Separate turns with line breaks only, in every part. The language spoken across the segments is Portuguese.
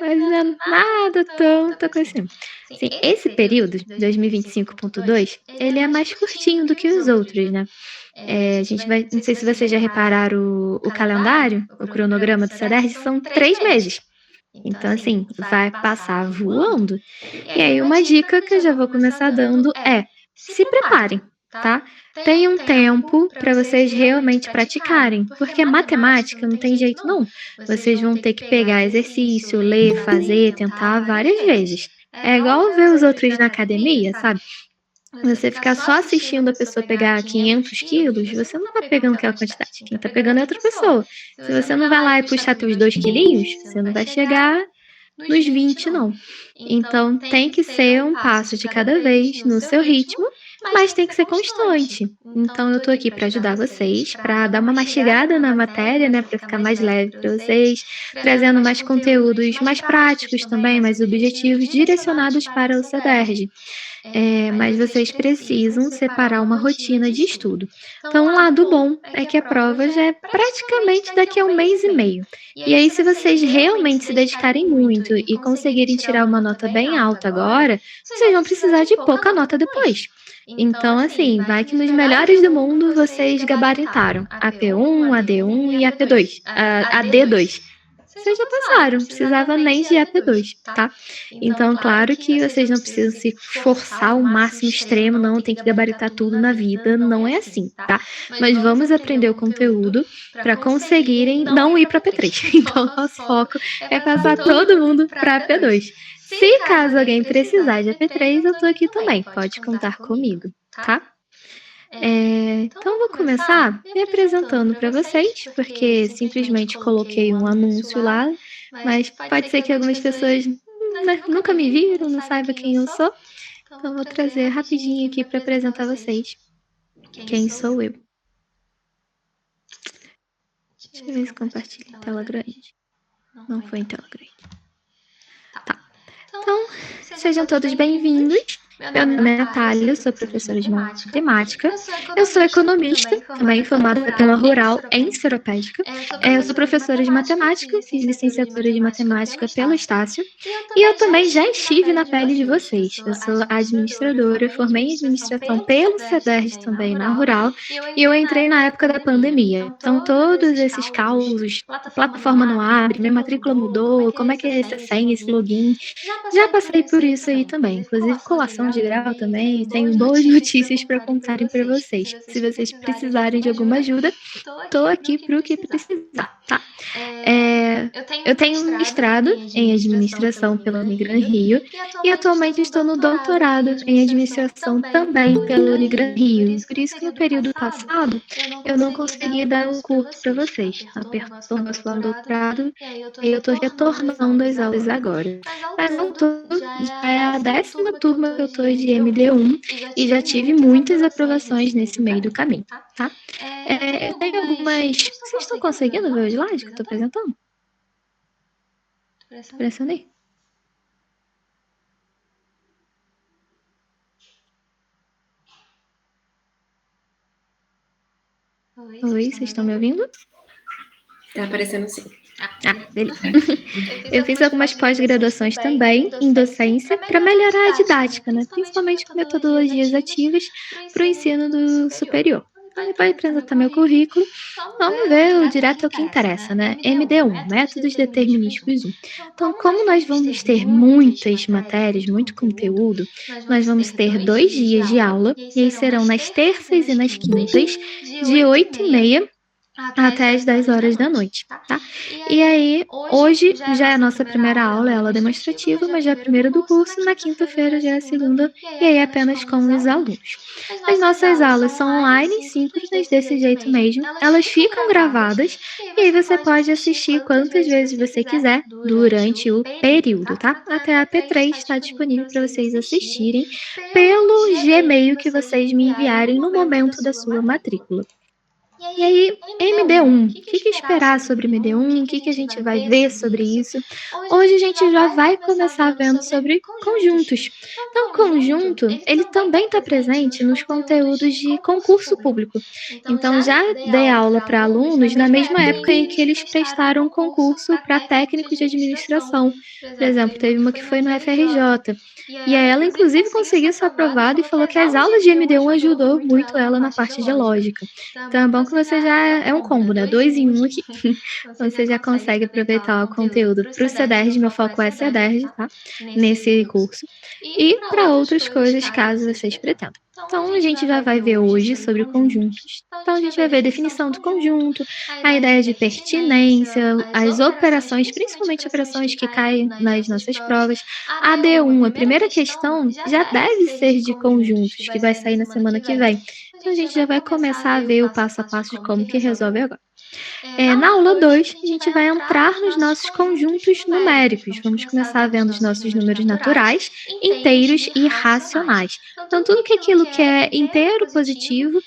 Mas não é nada tanto assim. Sim, esse período, 2025.2, ele é mais curtinho do que os outros, né. A gente vai não sei se vocês já repararam o calendário, o cronograma do CEDERJ, são 3 meses. Então, assim, vai passar voando. E aí uma dica que eu já vou começar dando é: se preparem, tá? Tenham tempo para vocês realmente praticarem, porque matemática não tem jeito não. Vocês vão ter que pegar exercício, ler, fazer, tentar várias vezes. É igual ver os outros na academia, sabe? Você ficar só assistindo a pessoa pegar 500 quilos, você não tá pegando aquela quantidade. Quem tá pegando é outra pessoa. Se você não vai lá e puxar teus 2 quilinhos, você não vai chegar nos 20 não. Então tem que ser um passo de cada vez, no seu ritmo, mas tem que ser constante. Então eu tô aqui para ajudar vocês, para dar uma mastigada na matéria, né, para ficar mais leve para vocês, trazendo mais conteúdos mais práticos também, mais objetivos, direcionados para o CEDERJ. Mas vocês precisam separar uma rotina de estudo. Então, um lado bom é que a prova já é praticamente daqui a um mês e meio. E aí, se vocês realmente se dedicarem muito e conseguirem tirar uma nota bem alta agora, vocês vão precisar de pouca nota depois. Então, assim, vai que nos melhores do mundo vocês gabaritaram a P1, a D1 e a P2, a D2. Vocês já passaram, não precisava nem de AP2, tá? Então, claro que vocês não precisam se forçar ao máximo extremo, não tem que gabaritar tudo na vida, não é assim, tá? Mas vamos aprender o conteúdo para conseguirem não ir para P3. Então, nosso foco é passar todo mundo para P2. Se caso alguém precisar de AP3, eu tô aqui também, pode contar comigo, tá? Então vou começar me apresentando para vocês, porque simplesmente coloquei um anúncio lá, mas pode ser que algumas pessoas, né, nunca me viram, não saibam quem eu sou. Então vou trazer rapidinho aqui para apresentar vocês quem sou eu. Deixa eu ver se compartilha em tela grande. Não foi em tela grande. Tá. Então, sejam todos bem-vindos. Meu nome é Natália, eu sou professora de matemática. Eu sou economista, também formada pela Rural em Seropédica. Eu sou professora de matemática, fiz licenciatura de matemática pelo Estácio. E eu também já estive na pele de vocês. Eu sou administradora, formei em administração pelo CEDERJ também na Rural. E eu entrei na época da pandemia. Então, todos esses causos, a plataforma não abre, minha matrícula mudou, como é que é essa senha, esse login? Já passei por isso aí também, inclusive colação de grau também, tenho boas notícias para contarem para vocês. Se vocês precisarem de alguma ajuda, tô aqui para o que precisar, tá? Eu tenho um mestrado em administração pela Unigran Rio e atualmente estou no doutorado em administração também pela Unigran Rio. Por isso que no período passado eu não consegui dar um curso para vocês. Apertou o nosso doutorado e eu estou retornando às aulas agora. Mas não tô, já é a 10ª turma que eu tô de MD1 e já tive muitas aprovações nesse meio do caminho, tá? Eu tenho algumas... Vocês estão conseguindo ver os slides que eu tô apresentando? Tô aparecendo aí? Oi, vocês estão me ouvindo?
Tá aparecendo sim.
Beleza. Eu fiz algumas pós-graduações também em docência para melhorar a didática, né? Principalmente com metodologias ativas para o ensino do superior. Então, depois de apresentar meu currículo, vamos ver direto ao que interessa, né? MD1, Métodos Determinísticos 1. Então, como nós vamos ter muitas matérias, muito conteúdo, nós vamos ter 2 dias de aula, e aí serão nas terças e nas quintas, de 8h30 até as 10 horas da noite, tá? E aí, hoje já é a nossa primeira aula, é aula demonstrativa, mas já é a primeira do curso, na quinta-feira já é a segunda, e aí apenas com os alunos. As nossas aulas são online, síncronas, desse jeito mesmo, elas ficam gravadas, e aí você pode assistir quantas vezes você quiser durante o período, tá? Até a P3 está disponível para vocês assistirem pelo Gmail que vocês me enviarem no momento da sua matrícula. E aí, MD1, o que que esperar sobre MD1? O que que a gente vai ver sobre isso? Hoje a gente já vai começar vendo sobre conjuntos. Então, conjunto, ele também está presente nos conteúdos de concurso público. Então, já dei aula para alunos na mesma época em que eles prestaram concurso para técnico de administração. Por exemplo, teve uma que foi no FRJ. E aí ela, inclusive, conseguiu ser aprovada e falou que as aulas de MD1 ajudou muito ela na parte de lógica. Então é bom que você já é um combo, né? 2 em 1 aqui. Você já consegue aproveitar o conteúdo para o CEDERJ, meu foco é CEDERJ, tá? Nesse curso. E para outras coisas, caso vocês pretendam. Então, a gente já vai ver hoje sobre conjuntos. Então, a gente vai ver a definição do conjunto, a ideia de pertinência, as operações, principalmente operações que caem nas nossas provas. A D1, a primeira questão, já deve ser de conjuntos, que vai sair na semana que vem. Então, a gente já vai começar a ver o passo a passo de como que resolve agora. Na aula 2, a gente vai entrar nos nossos conjuntos numéricos. Vamos começar vendo os nossos números naturais, inteiros e racionais. Então, tudo que aquilo que é inteiro positivo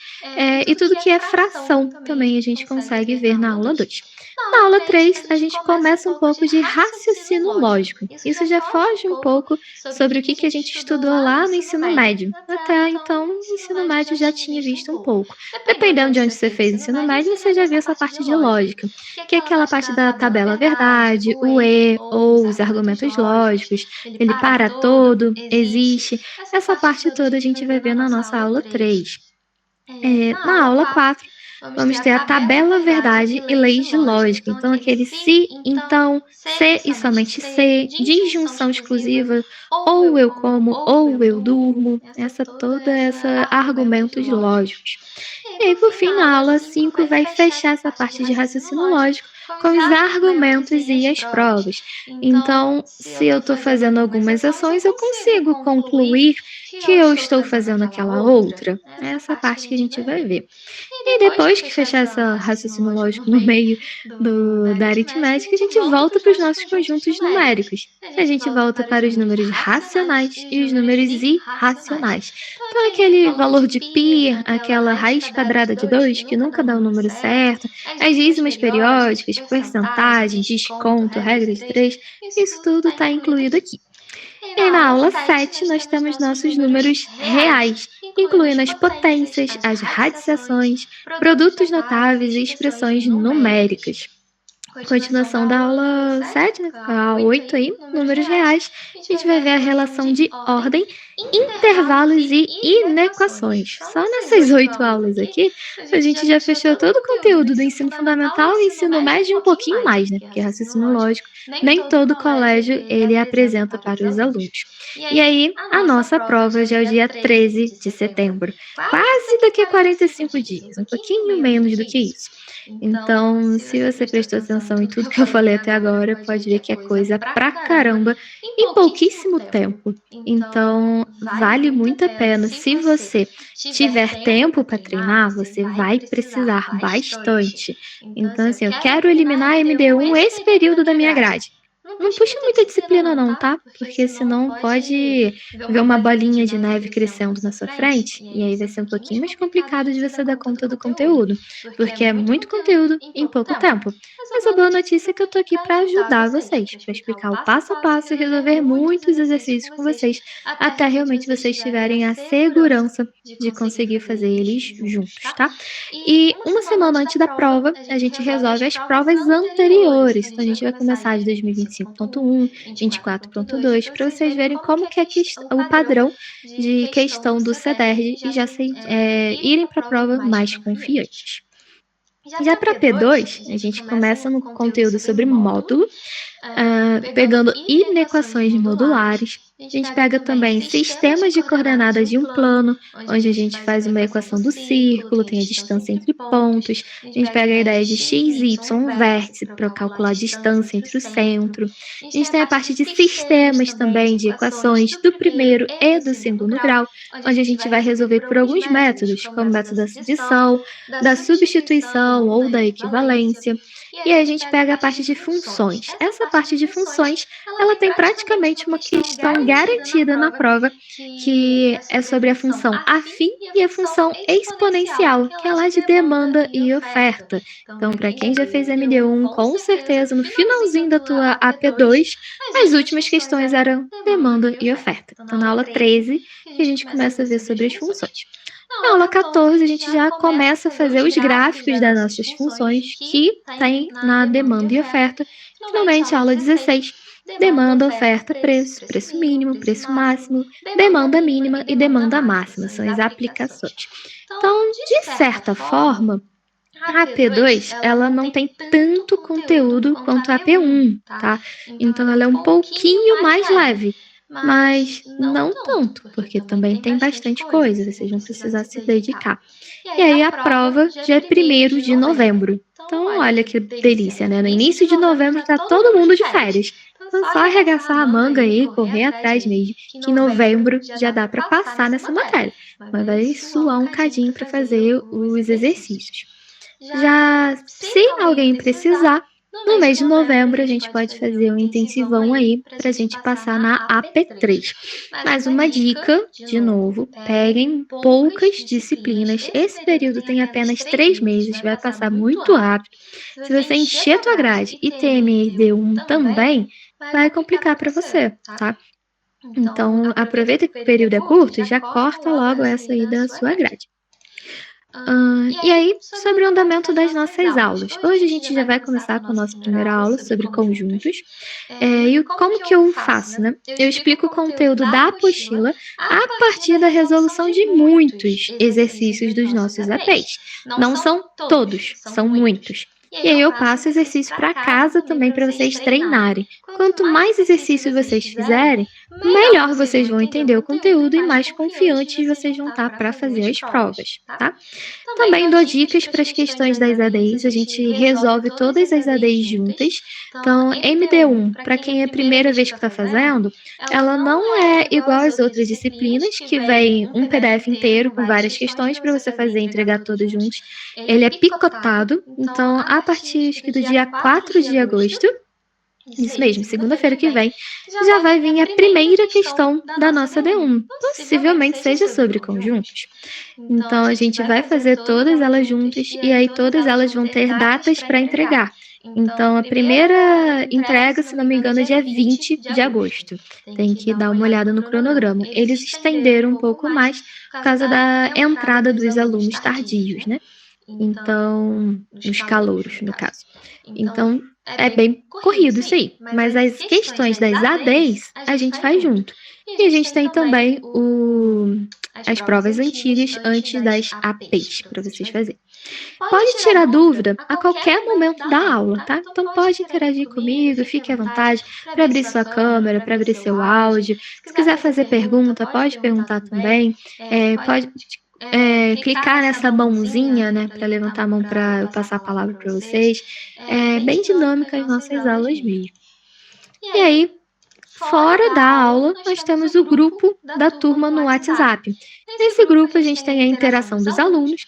e tudo que é fração também a gente consegue ver na aula 2. Na aula 3, a gente começa um pouco de raciocínio lógico. Isso já foge um pouco sobre o que a gente estudou lá no ensino médio. Até então, o ensino médio já tinha visto um pouco. Dependendo de onde você fez o ensino médio, você já viu essa parte de lógica, que é aquela parte da tabela verdade, o e ou os argumentos lógicos, ele para todo, existe. Essa parte toda a gente vai ver na nossa aula 3. Na aula 4, vamos ter a tabela verdade e leis de lógica. Então, aquele se, então, se e somente se, disjunção exclusiva, ou eu como, ou eu durmo, toda essa argumentos lógicos. E aí, por fim, na aula 5, vai fechar essa parte de raciocínio lógico com os argumentos e as provas. Então, se eu estou fazendo algumas ações, eu consigo concluir que eu estou fazendo aquela outra. É essa parte que a gente vai ver. E depois que fechar esse raciocínio lógico no meio da aritmética, a gente volta para os nossos conjuntos numéricos. A gente volta para os números racionais e os números irracionais. Então, aquele valor de π, aquela raiz quadrada de 2, que nunca dá o número certo, as dízimas periódicas, porcentagem, desconto, regra de 3, isso tudo está incluído aqui. E na aula 7, nós temos nossos números reais, incluindo as potências, as radiciações, produtos notáveis e expressões numéricas. Continuação da aula 7, né? A 8 aí, números reais, a gente vai ver a relação de ordem, intervalos e inequações. Só nessas 8 aulas aqui, a gente já fechou todo o conteúdo do ensino fundamental e ensino médio e um pouquinho mais, né? Porque raciocínio lógico, nem todo colégio ele apresenta para os alunos. E aí, a nossa prova já é o dia 13 de setembro, quase daqui a 45 dias, um pouquinho menos do que isso. Então, se você prestou atenção em tudo que eu falei até agora, pode ver que é coisa pra caramba em pouquíssimo tempo. Então, vale muito a pena. Se você tiver tempo para treinar, você vai precisar bastante. Então, assim, eu quero eliminar a MD1 esse período da minha grade. Não puxa muita disciplina não, tá? Porque senão pode ver uma bolinha de neve crescendo na sua frente, e aí vai ser um pouquinho mais complicado de você dar conta do conteúdo, porque é muito conteúdo em pouco tempo. Mas a boa notícia é que eu tô aqui para ajudar vocês, para explicar o passo a passo e resolver muitos exercícios com vocês, até realmente vocês tiverem a segurança de conseguir fazer eles juntos, tá? E uma semana antes da prova, a gente resolve as provas anteriores. Então, a gente vai começar de 2025.1, 24.2, para vocês verem como que é o padrão de questão do CEDERJ e já irem para a prova mais confiantes. Já para P2, a gente começa no conteúdo sobre módulo, pegando inequações modulares. A gente pega também sistemas de coordenadas de um plano, onde a gente faz uma equação do círculo, tem a distância entre pontos. A gente pega a ideia de x, y, um vértice para calcular a distância entre o centro. A gente tem a parte de sistemas também, de equações do primeiro e do segundo grau, onde a gente vai resolver por alguns métodos, como o método da adição, da substituição ou da equivalência. E aí a gente pega a parte de funções. Essa parte de funções, ela tem praticamente uma questão garantida na prova, que é sobre a função afim e a função exponencial, que é lá de demanda e oferta. Então, para quem já fez MD1, com certeza, no finalzinho da tua AP2, as últimas questões eram demanda e oferta. Então, na aula 13, que a gente começa a ver sobre as funções. Na aula 14, a gente já começa a fazer os gráficos das nossas funções, que tem na demanda e oferta. Finalmente, a aula 16, demanda, oferta, preço, preço mínimo, preço máximo, demanda mínima e demanda máxima, são as aplicações. Então, de certa forma, a AP2, ela não tem tanto conteúdo quanto a AP1, tá? Então, ela é um pouquinho mais leve, mas não tanto, porque também tem bastante coisa, vocês vão precisar se dedicar. E aí, a prova já é 1º de novembro. Então, olha que delícia, né? No início de novembro tá todo mundo de férias. Então, só arregaçar a manga aí, correr atrás mesmo, que em novembro já dá para passar nessa matéria. Mas vai suar um cadinho para fazer os exercícios. Já se alguém precisar, no mês de novembro a gente pode fazer um intensivão aí para a gente passar na AP3. Mas uma dica, de novo, peguem poucas disciplinas. Esse período tem apenas 3 meses, vai passar muito rápido. Se você encher a tua grade e ter MD1 também, vai complicar para você, tá? Então, aproveita que o período é curto e já corta logo essa aí da sua grade. E aí, sobre o andamento das nossas aulas. Hoje a gente já vai começar com a nossa primeira aula sobre conjuntos. E como que eu faço, né? Eu explico o conteúdo da apostila a partir da resolução de muitos exercícios dos nossos APs. Não são todos, são muitos. E aí eu passo exercício para casa também para vocês treinarem. Quanto mais exercícios vocês fizerem, melhor vocês vão entender o conteúdo e mais confiantes vocês vão estar para fazer as provas, tá? Também dou dicas para as questões das ADIs, a gente resolve todas as ADIs juntas. Então, MD1, para quem é a primeira vez que está fazendo, ela não é igual às outras disciplinas, que vem um PDF inteiro com várias questões para você fazer e entregar todas juntas. Ele é picotado, então, a partir acho que do dia 4 de agosto, isso mesmo, segunda-feira que vem, já vai vir a primeira questão da nossa D1. Possivelmente seja sobre conjuntos. Então, a gente vai fazer todas elas juntas e aí todas elas vão ter datas para entregar. Então, a primeira entrega, se não me engano, é dia 20 de agosto. Tem que dar uma olhada no cronograma. Eles estenderam um pouco mais por causa da entrada dos alunos tardios, né? Então, os calouros, no caso. Então, é bem corrido isso aí. Mas as questões das ADs, a gente faz junto. E a gente tem também as provas antigas antes das APs, para vocês fazerem. Pode tirar dúvida a qualquer momento da aula, tá? Então, pode interagir comigo, fique à vontade para abrir sua câmera, para abrir seu áudio. Se quiser fazer pergunta, pode perguntar também. Pode clicar nessa mãozinha, né, para levantar a mão para eu passar a palavra para vocês. É bem dinâmica as nossas aulas mesmo. E aí, fora da aula, nós temos o grupo da turma no WhatsApp. Nesse grupo, a gente tem a interação dos alunos.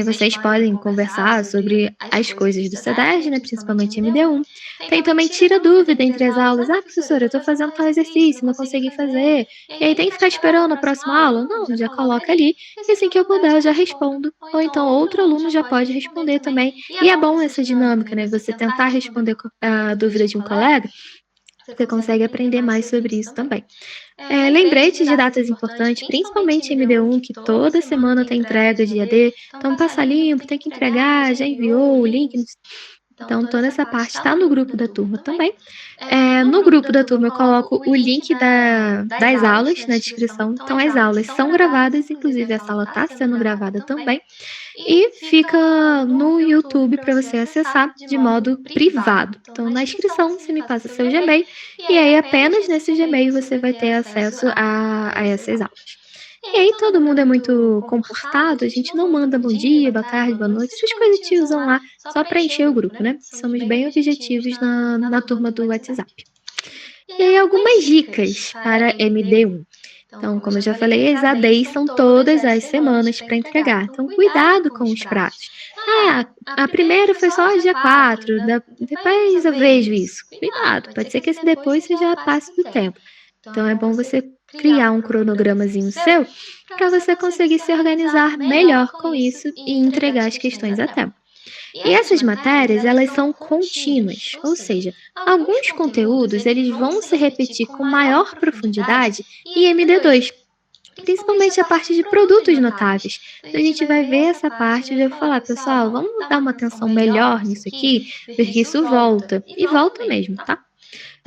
Vocês podem conversar sobre as coisas do CEDERJ, né, principalmente MD1. Tem também tira dúvida entre as aulas. Professora, eu estou fazendo tal exercício, não consegui fazer. E aí tem que ficar esperando a próxima aula? Não, já coloca ali. E assim que eu puder, eu já respondo. Ou então outro aluno já pode responder também. E é bom essa dinâmica, né? Você tentar responder a dúvida de um colega, você consegue aprender mais sobre isso também. Lembrete de datas importantes, principalmente MD1, que toda semana tem entrega de AD. Então, passa limpo, tem que entregar, já enviou o link. Então, toda essa parte está no grupo da turma também. No grupo da turma, eu coloco o link das aulas na descrição. Então, as aulas são gravadas, inclusive a sala está sendo gravada também. E fica no YouTube para você acessar de modo privado. Então, na inscrição, você me passa seu Gmail, e aí apenas nesse Gmail você vai ter acesso a essas aulas. E aí todo mundo é muito comportado, a gente não manda bom dia, boa tarde, boa noite, essas coisas que usam lá só para encher o grupo, né? Somos bem objetivos na turma do WhatsApp. E aí algumas dicas para MD1. Então, como eu já falei, as ADs são todas as semanas para entregar. Então, cuidado com os prazos. A primeira foi só dia 4, depois eu vejo isso. Cuidado, pode ser que esse depois você já passe do tempo. Então é bom você criar um cronogramazinho seu para você conseguir se organizar melhor com isso e entregar as questões a tempo. E essas matérias, elas são contínuas, ou seja, alguns conteúdos eles vão se repetir com maior profundidade em MD2, principalmente a parte de produtos notáveis. Então a gente vai ver essa parte e já vou falar, pessoal, vamos dar uma atenção melhor nisso aqui, porque isso volta, e volta mesmo, tá?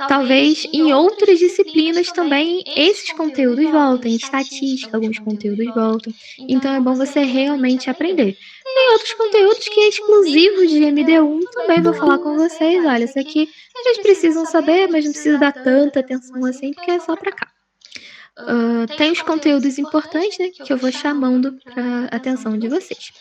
Talvez em outras disciplinas também esses conteúdos voltem, estatística, alguns conteúdos voltam. Então é bom você realmente aprender. Tem outros conteúdos que é exclusivo de MD1, também vou falar com vocês. Olha, isso aqui vocês precisam saber, mas não precisa dar tanta atenção assim, porque é só para cá. Tem os conteúdos importantes, né, que eu vou chamando para a atenção de vocês.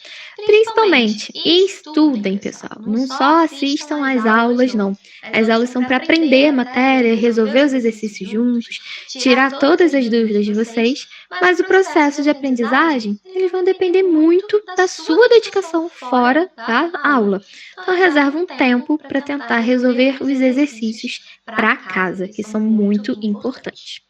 Principalmente, estudem, pessoal. Não só assistam às aulas, não. As aulas são para aprender a matéria, resolver os exercícios juntos, tirar todas as dúvidas de vocês, mas o processo de aprendizagem, eles vão depender muito da sua dedicação fora da aula. Então, reserva um tempo para tentar resolver os exercícios para casa, que são muito importantes.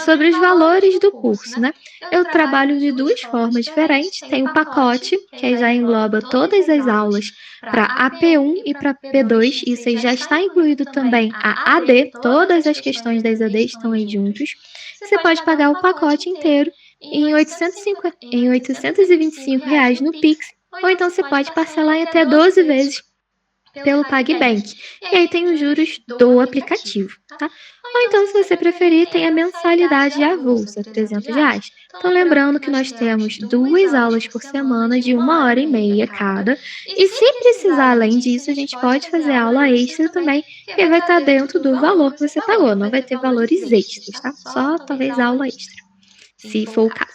Sobre os valores do curso, né? Eu trabalho de duas formas diferentes. Tem o pacote, que aí já engloba todas as aulas para AP1 e para P2. Isso aí já está incluído também a AD, todas as questões das AD estão aí juntos. Você pode pagar o pacote inteiro em R$ 825 no Pix, ou então você pode parcelar em até 12 vezes pelo PagBank. E aí tem os juros do aplicativo, tá? Ou então, se você preferir, tem a mensalidade avulsa, R$ 300. Então, lembrando que nós temos 2 aulas por semana de 1h30 cada. E se precisar, além disso, a gente pode fazer aula extra também, que vai estar dentro do valor que você pagou. Não vai ter valores extras, tá? Só talvez aula extra, se for o caso.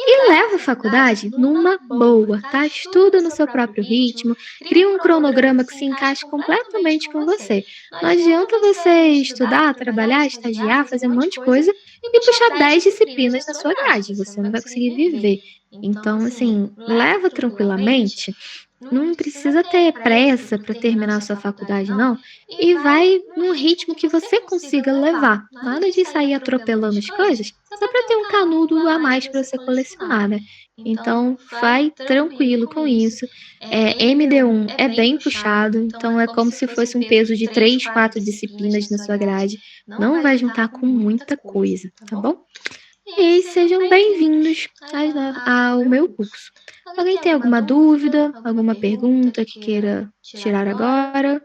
E leva a faculdade numa boa, tá? Estuda no seu próprio ritmo, cria um cronograma que se encaixe completamente com você. Não adianta você estudar, trabalhar, estagiar, fazer um monte de coisa e puxar 10 disciplinas na sua grade. Você não vai conseguir viver. Então, assim, leva tranquilamente. Não precisa ter pressa para terminar a sua faculdade, não. E vai num ritmo que você consiga levar. Nada de sair atropelando as coisas, só para ter um canudo a mais para você colecionar, né? Então, vai tranquilo com isso. MD1 é bem puxado, então é como se fosse um peso de 3, 4 disciplinas na sua grade. Não vai juntar com muita coisa, tá bom? E sejam bem-vindos ao meu curso. Alguém tem alguma dúvida, alguma pergunta que queira tirar agora?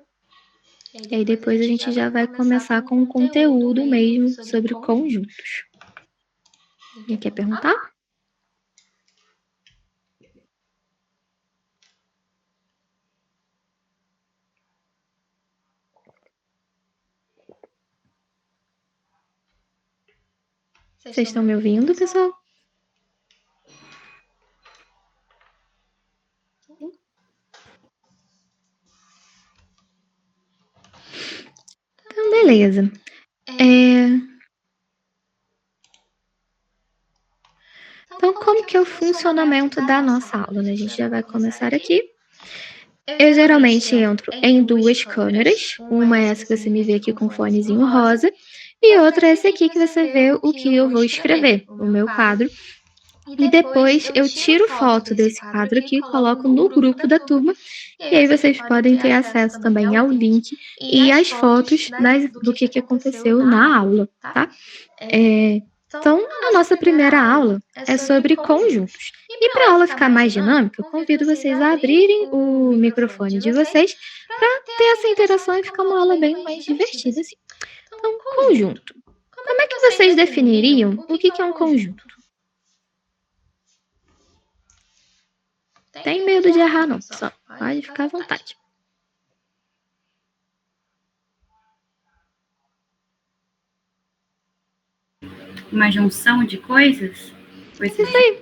E aí depois a gente já vai começar com o conteúdo mesmo sobre conjuntos. Alguém quer perguntar? Vocês estão me ouvindo, pessoal? Então, beleza. Então, como que é o funcionamento da nossa aula, né? A gente já vai começar aqui. Eu geralmente entro em 2 câmeras. Uma é essa que você me vê aqui com o fonezinho rosa. E outra é essa aqui que você vê o que eu vou escrever, o meu quadro. E depois eu tiro foto desse quadro aqui, coloco no grupo da turma. E aí vocês podem ter acesso também ao link e às fotos do que aconteceu na aula, tá? Então, a nossa primeira aula é sobre conjuntos. E para a aula ficar mais dinâmica, eu convido vocês a abrirem o microfone de vocês para ter essa interação e ficar uma aula bem mais divertida, assim. Então, conjunto. Como é que vocês definiriam o que é um conjunto? Tem medo de errar, não, pessoal. Pode ficar à vontade.
Uma junção de coisas?
Isso aí.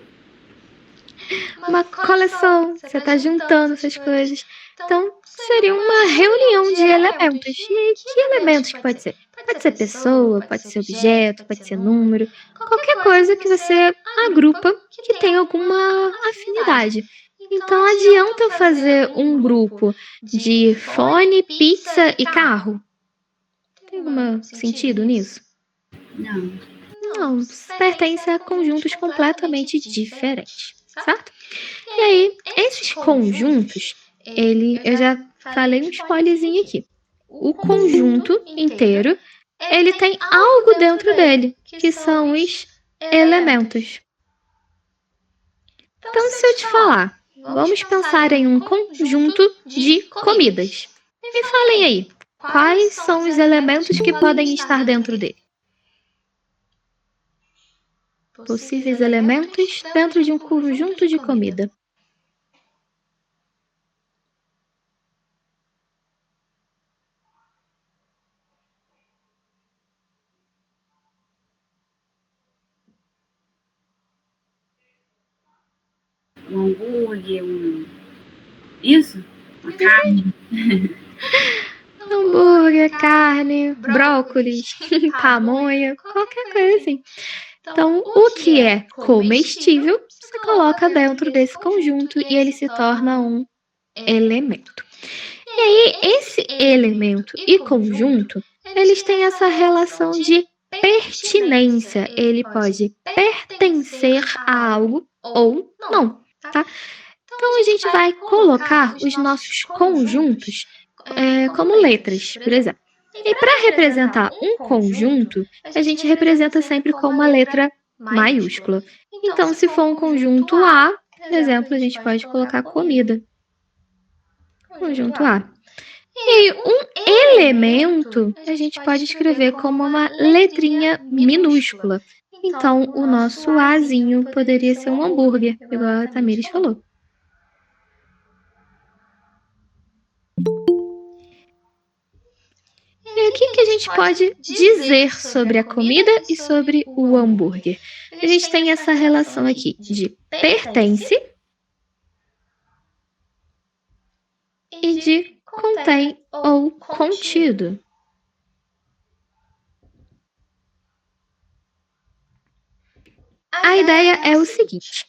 Uma coleção. Você está juntando essas coisas. Então, seria uma reunião de elementos. E aí, que elementos que pode ser? Pode ser pessoa, pode ser objeto, pode ser número. Qualquer coisa que você agrupa que tem alguma afinidade. Então, adianta fazer um grupo de fone, pizza e carro? Tem algum sentido nisso?
Não.
Não, pertence a conjuntos completamente diferentes, certo? E aí, esses conjuntos, eu já falei um spoilerzinho aqui. O conjunto inteiro, ele tem algo dentro dele, que são os elementos. Então, se eu te falar, vamos pensar em um conjunto de comidas. Me falem aí, quais são os elementos que podem estar dentro dele? Possíveis elementos dentro de um conjunto de comida.
Um hambúrguer, isso? Uma carne?
Hambúrguer, carne, brócolis, pamonha, qualquer coisa assim. Então, o que é comestível, você coloca dentro desse conjunto e ele se torna um elemento. E aí, esse elemento e conjunto, eles têm essa relação de pertinência. Ele pode pertencer a algo ou não, tá? Então, a gente vai colocar os nossos conjuntos como letras, por exemplo. E para representar um conjunto, a gente representa sempre com uma letra maiúscula. Então, se for um conjunto A, por exemplo, a gente pode colocar comida. Conjunto A. E um elemento a gente pode escrever como uma letrinha minúscula. Então, o nosso Azinho poderia ser um hambúrguer, igual a Tamires falou. E o que a gente pode dizer sobre a comida e sobre o hambúrguer? A gente tem essa relação aqui de pertence e de contém ou contido. A ideia é o seguinte: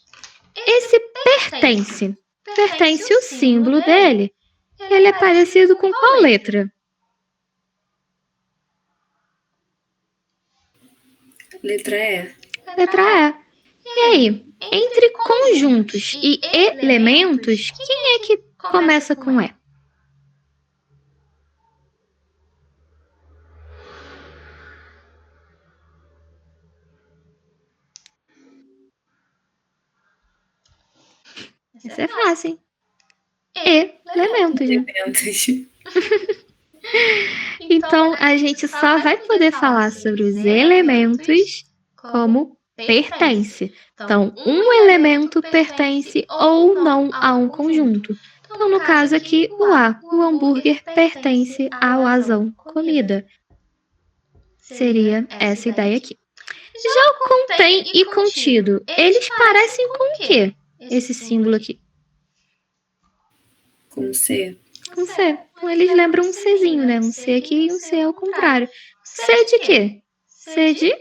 esse pertence o símbolo dele, ele é parecido com qual letra?
Letra E.
Letra E. E aí, entre conjuntos e elementos, quem é que começa com E? Isso é fácil, hein? Elementos, né?
Elementos.
Então, a gente só vai poder falar sobre os elementos como pertence. Então, um elemento pertence ou não a um conjunto. Então, no caso aqui, o A, o hambúrguer pertence ao Azão, comida. Seria essa ideia aqui. Já o contém e contido, eles parecem com o quê? Esse símbolo aqui.
Com C.
Com C. Então, eles lembram um Czinho, né? Um C aqui e um C ao contrário. C de quê? C de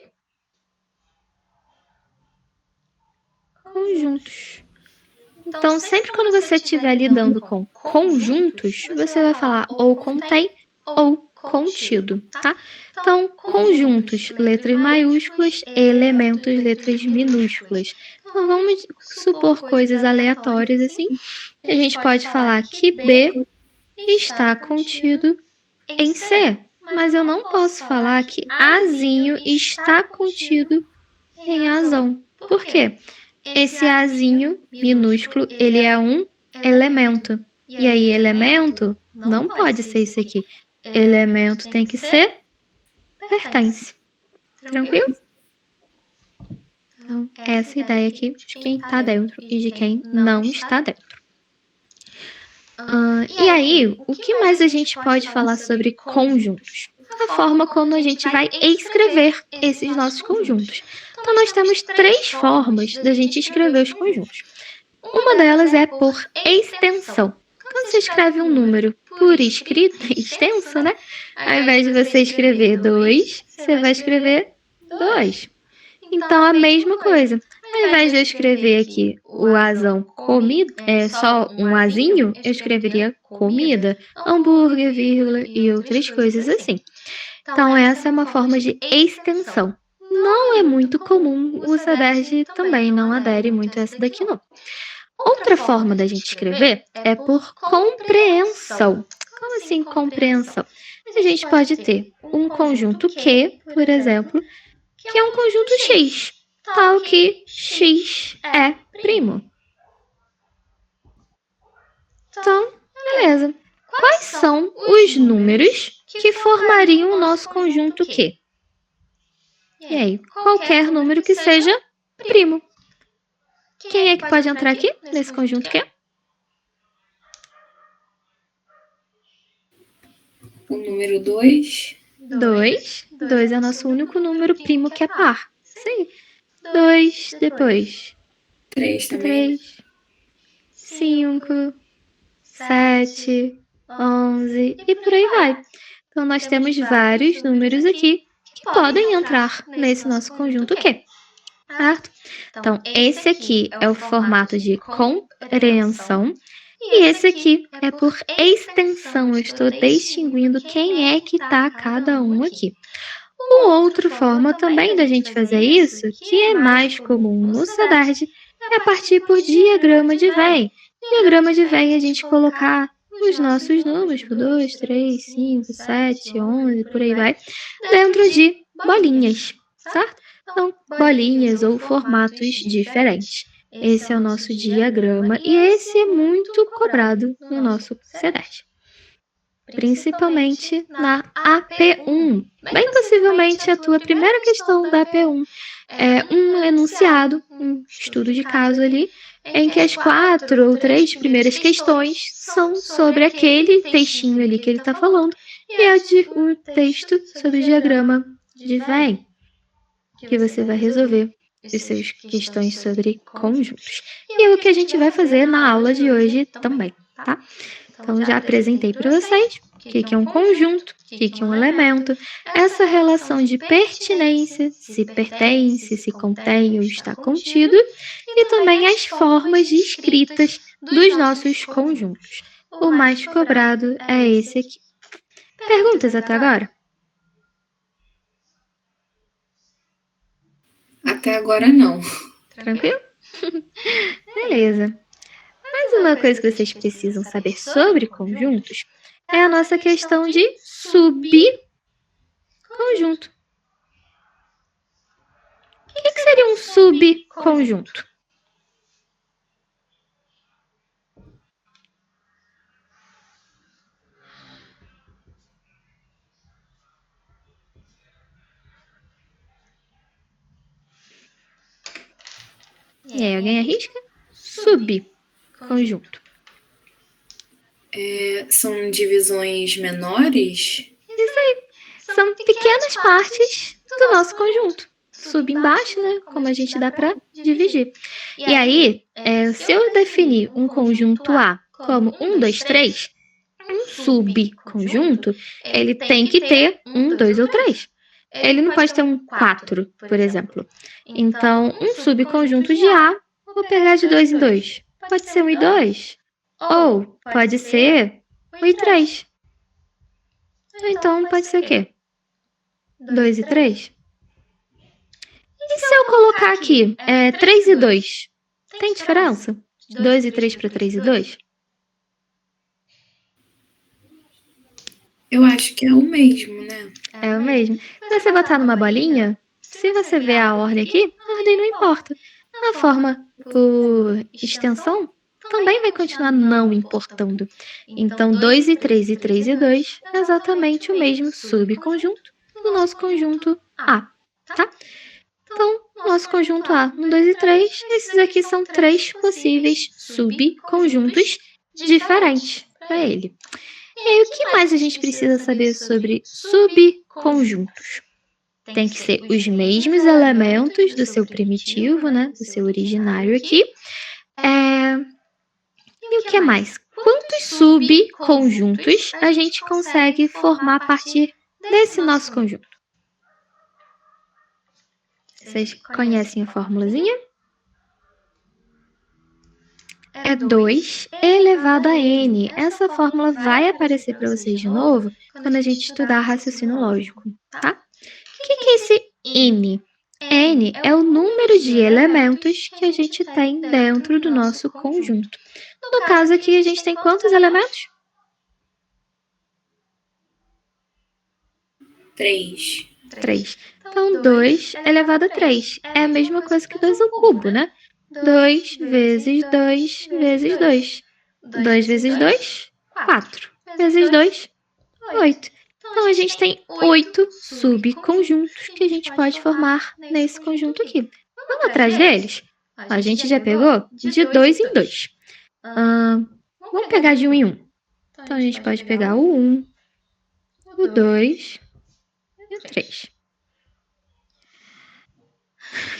conjuntos. Então, sempre quando você estiver lidando com conjuntos, você vai falar ou contém ou contido, tá? Então, conjuntos, letras maiúsculas, elementos, letras minúsculas. Então, vamos supor coisas aleatórias assim. A gente pode falar que B está contido em C, mas eu não posso falar que Azinho está contido em Azão. Por quê? Esse Azinho minúsculo, ele é um elemento. E aí, elemento não pode ser isso aqui. Elemento tem que ser pertence. Tranquilo? Então, essa ideia aqui de quem está dentro e de quem não está dentro. E aí, o que mais a gente pode falar sobre conjuntos? A forma como a gente vai escrever esses nossos conjuntos. Então, nós temos 3 formas da gente escrever os conjuntos. Uma delas é por extensão. Quando você escreve um número por escrito, extenso, né? Ao invés de você escrever 2, você vai escrever 2. Então, a mesma coisa. Ao invés de eu escrever aqui o azão comida, só um azinho, eu escreveria comida, hambúrguer, vírgula e outras coisas assim. Então, essa é uma forma de extensão. não é muito comum, o CEDERJ também não adere muito a essa daqui, não. Outra forma da gente escrever é por compreensão. Como assim compreensão? A gente pode ter um conjunto Q, por exemplo, que é um conjunto X, tal que X é primo. Então, beleza. Quais são os números que formariam o nosso conjunto Q? E aí, qualquer número que seja primo. Quem é que pode entrar aqui nesse conjunto Q?
O número 2.
2. 2 é nosso único número primo que é par. Sim. 2, depois
3 também.
3, 5, 7, 11 e por aí vai. Então, nós temos vários números aqui que podem entrar nesse nosso conjunto Q, certo? Então, esse aqui é o formato de compreensão e esse aqui é por extensão. Eu estou distinguindo quem é que está cada um aqui. Uma outra forma também da gente fazer isso, que é mais comum no CEDERJ, é partir por diagrama de Venn. Diagrama de Venn é a gente colocar os nossos números, tipo 2, 3, 5, 7, 11, por aí vai, dentro de bolinhas, certo? Então, bolinhas ou formatos diferentes. Esse é o nosso diagrama e esse é muito cobrado no nosso CEDERJ. Principalmente na AP1. Bem possivelmente a tua primeira questão da AP1 é um enunciado, um estudo de caso ali, em que as 4 ou 3 primeiras questões são sobre aquele textinho ali que ele está falando e o texto sobre o diagrama de Venn, que você vai resolver as suas questões sobre conjuntos. E é o que a gente vai fazer na aula de hoje também, tá? Então, já apresentei para vocês o que é um conjunto, o que é um elemento, essa relação de pertinência, se pertence, se contém ou está contido, e também as formas de escritas dos nossos conjuntos. O mais cobrado é esse aqui. Perguntas até agora?
Até agora não.
Tranquilo? Beleza. Mais uma coisa que vocês precisam saber sobre conjuntos é a nossa questão de subconjunto. O que seria um subconjunto? E aí, alguém arrisca? Subconjunto.
São divisões menores?
Isso aí. São pequenas partes do nosso conjunto. Sub embaixo, né? Como a gente dá para dividir. E aí, se eu definir um conjunto A como 1, 2, 3, um subconjunto, ele tem que ter 1, 2 ou 3. Ele não pode ter um 4, por exemplo. Então, um subconjunto de A, vou pegar de 2 em 2. Pode ser 1 e 2. Ou pode ser 1 e 3. Ou então pode ser o quê? 2 e 3. E se eu colocar aqui 3 e 2? Tem diferença? 2 e 3 para 3 e 2?
Eu acho que é o mesmo, né?
É o mesmo. Se você botar numa bolinha, se você ver a ordem aqui, a ordem não importa. A forma por extensão também vai continuar não importando. Então, 2 e 3 e 3 e 2 é exatamente o mesmo subconjunto do nosso conjunto A, tá? Então, nosso conjunto A, 1, 2 e 3, esses aqui são 3 possíveis subconjuntos diferentes para ele. E aí, o que mais a gente precisa saber sobre subconjuntos? Tem que ser os mesmos elementos do seu primitivo, né? Do seu originário aqui. E o que mais? Quantos subconjuntos a gente consegue formar a partir desse nosso conjunto? Vocês conhecem a formulazinha? É 2 elevado a n. Essa fórmula vai aparecer para vocês de novo quando a gente estudar raciocínio lógico, tá? O que é esse n? N é o número de elementos que a gente tem dentro do nosso conjunto. No caso aqui, a gente tem quantos elementos?
3.
3. Então, 2 elevado a 3. É a mesma coisa que 2 ao cubo, né? 2 vezes 2 vezes 2. 2 vezes 2, 4. Vezes 2, 8. Então, a gente tem 8 subconjuntos que a gente pode formar nesse conjunto aqui. Vamos atrás deles? A gente já pegou de 2 em 2. Vamos pegar de 1 em 1. Então, a gente pode pegar o 1, o 2 e o 3.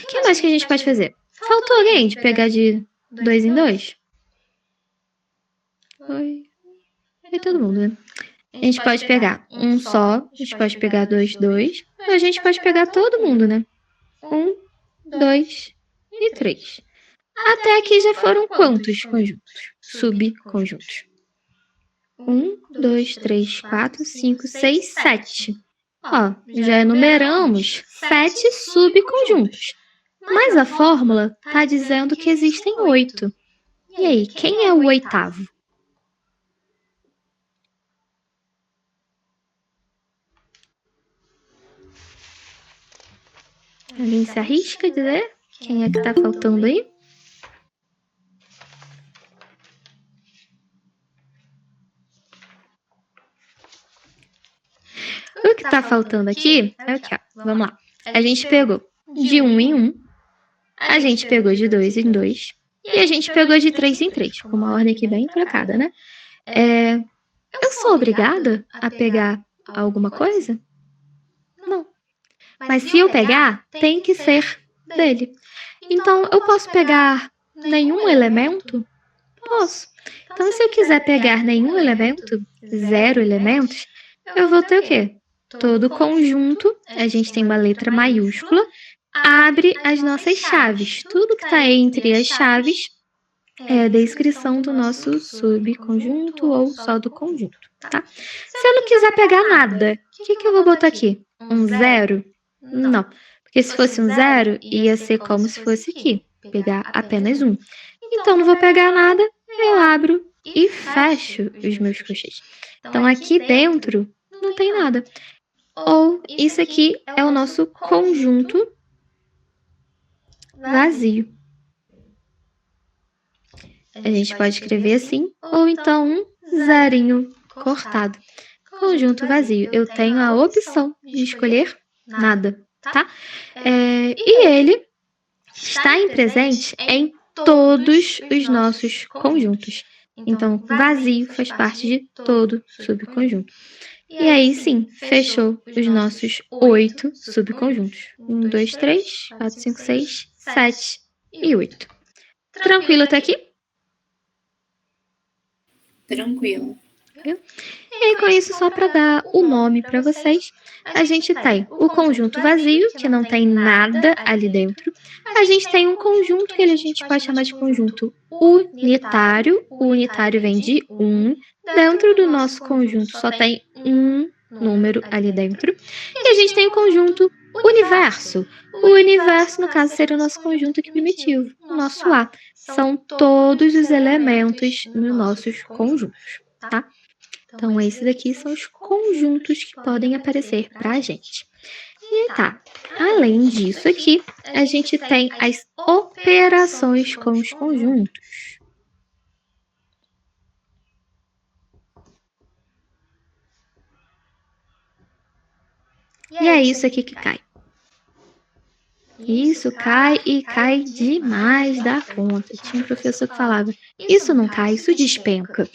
O que mais que a gente pode fazer? Faltou alguém de pegar de 2 em 2? Foi todo mundo, né? A gente pode pegar um só, a gente pode pegar 2, 2. A gente pode pegar todo mundo, né? 1, 2 e 3. Até aqui já foram quantos conjuntos? Subconjuntos. 1, 2, 3, 4, 5, 6, 7. Ó, já enumeramos 7 subconjuntos. Mas a fórmula está dizendo que existem 8. E aí, quem é o oitavo? Alguém se arrisca a dizer quem é que está faltando aí? O que está faltando aqui é o que, ó. Vamos lá. A gente pegou de 1 em 1, a gente pegou de 2 em 2 e a gente pegou de 3 em 3, com uma ordem aqui bem trocada, né? Eu sou obrigada a pegar alguma coisa? Não. Mas se eu pegar, tem que ser dele. Então, eu posso pegar nenhum elemento? Posso. Então, se eu quiser pegar nenhum elemento, 0 elementos, eu vou ter o quê? Todo conjunto, a gente tem uma letra maiúscula, abre as nossas chaves. Tudo que está entre as chaves é a descrição do nosso subconjunto ou só do conjunto, tá? Se eu não quiser pegar nada, o que eu vou botar aqui? Um 0? Não, porque se fosse um 0, ia ser como se fosse aqui, pegar apenas 1. Então, não vou pegar nada, eu abro e fecho os meus crochês. Então, aqui dentro não tem nada. Ou isso aqui é o nosso conjunto vazio. A gente pode escrever assim, ou então um zerinho cortado. Conjunto vazio. Eu tenho a opção de escolher nada, tá? E ele está em presente em todos os nossos conjuntos. Então, vazio faz parte de todo subconjunto. E aí, sim, fechou os nossos 8 subconjuntos. 1, 2, 3, 4, 5, 6, 7 e 8. Tranquilo até aqui?
Tranquilo.
E aí, com isso, só para dar o nome para vocês, a gente tem o conjunto vazio, que não tem nada ali dentro. A gente tem um conjunto que a gente pode chamar de conjunto unitário. O unitário vem de 1. Dentro do nosso conjunto só tem um número ali dentro. E a gente tem o conjunto universo. O universo, no caso, seria o nosso conjunto aqui primitivo, o nosso A. São todos os elementos nos nossos conjuntos, tá? Então, esses daqui são os conjuntos que podem aparecer para a gente. E tá, além disso aqui, a gente tem as operações com os conjuntos. E é isso aqui que cai. Isso cai e cai demais da conta. Tinha um professor que falava, isso não cai, isso despenca.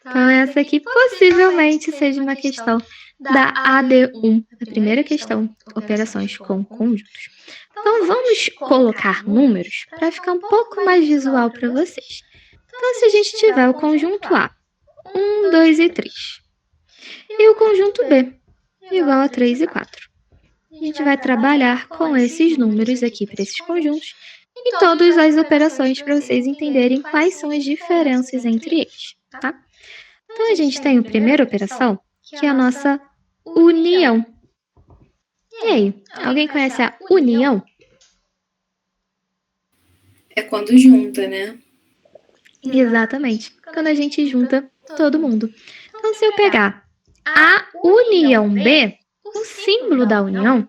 Então, essa aqui possivelmente seja uma questão da AD1, a primeira questão, operações com conjuntos. Então, vamos colocar números para ficar um pouco mais visual para vocês. Então, se a gente tiver o conjunto A, 1, 2 e 3, e o conjunto B, igual a 3 e 4. A gente vai trabalhar com esses números aqui para esses conjuntos e todas as operações para vocês entenderem quais são as diferenças entre eles, tá? Então, a gente tem a primeira operação, que é a nossa união. E aí, alguém conhece a união?
É quando junta, né?
Exatamente, quando a gente junta todo mundo. Então, se eu pegar a união B, o símbolo da união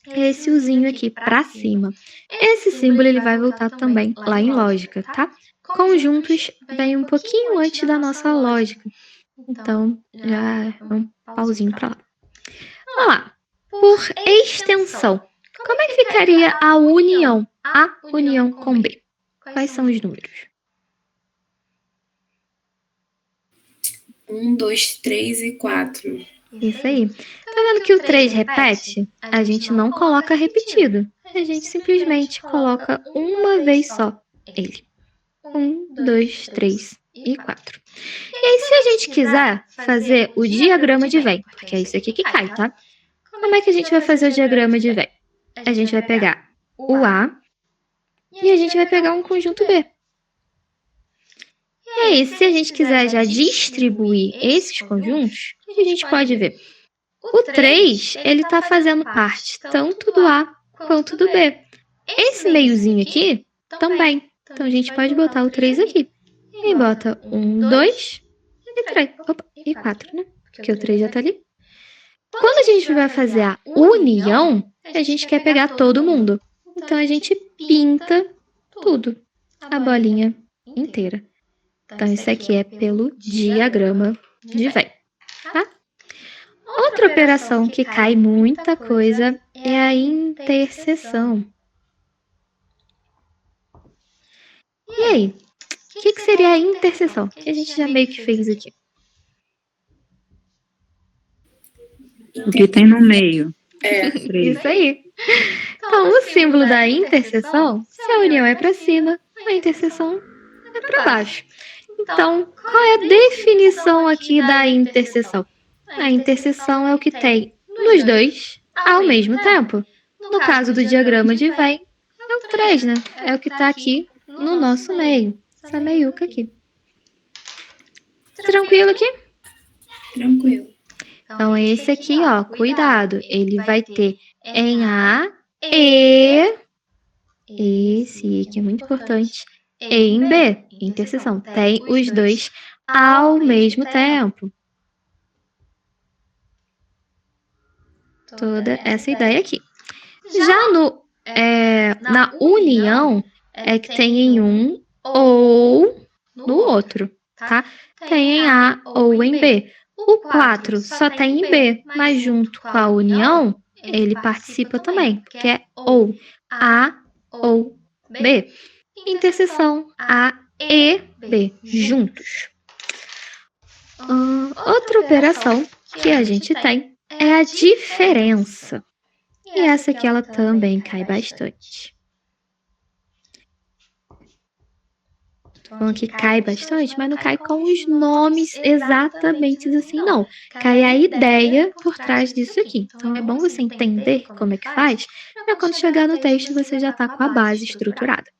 é esse uzinho aqui para cima. Esse símbolo ele vai voltar também lá em lógica, tá? Conjuntos vem um pouquinho antes da nossa lógica. Então, já é um pauzinho para lá. Vamos lá. Por extensão, como é que ficaria a união? A união com B. Quais são os números?
1, 2, 3 e 4.
Isso aí. Tá vendo que o 3 repete? A gente não coloca repetido. A gente simplesmente coloca uma vez só ele. 1, 2, 3 e 4. E aí, se a gente quiser fazer o diagrama de Venn, porque é isso aqui que cai, tá? Como é que a gente vai fazer o diagrama de Venn? A gente vai pegar o A e a gente vai pegar um conjunto B. E aí, se a gente quiser já distribuir esses conjuntos, o que a gente pode ver? O 3, ele está fazendo parte tanto do A quanto do B. Esse meiozinho aqui também. Então, a gente pode botar o 3 aqui. E bota 1, 2 e 3. Opa, e 4, né? Porque o 3 já está ali. Quando a gente vai fazer a união, a gente quer pegar todo mundo. Então, a gente pinta tudo. A bolinha inteira. Então, isso aqui é pelo diagrama de Venn, tá? Outra operação que cai muita coisa é a interseção. E aí, o que seria a interseção? Que a gente já meio que fez aqui.
O que tem no meio.
Isso aí. Então, o símbolo da interseção, se a união é para cima, a interseção é para baixo. Então, qual é a definição aqui da interseção? A interseção é o que tem nos dois ao mesmo tempo. No caso do diagrama de Venn, é o 3, né? É o que está aqui no nosso meio. Essa meiuca aqui. Tranquilo aqui?
Tranquilo.
Então, esse aqui, ó, cuidado. Ele vai ter em A, E. Esse aqui é muito importante. E em B, interseção. Tem os dois ao mesmo tempo. Toda essa ideia aqui. Já na união, é que tem em um ou no outro, tá? Tem em A ou em B. O 4 só tem em B, mas junto com a união, ele participa também, porque é ou A ou B. Interseção A e B, juntos. Outra operação que a gente tem é a diferença. E essa aqui ela também cai bastante. Tô falando que cai bastante, mas não cai com os nomes exatamente assim, não. Cai a ideia por trás disso aqui. Então, é bom você entender como é que faz, para quando chegar no texto você já está com a base estruturada.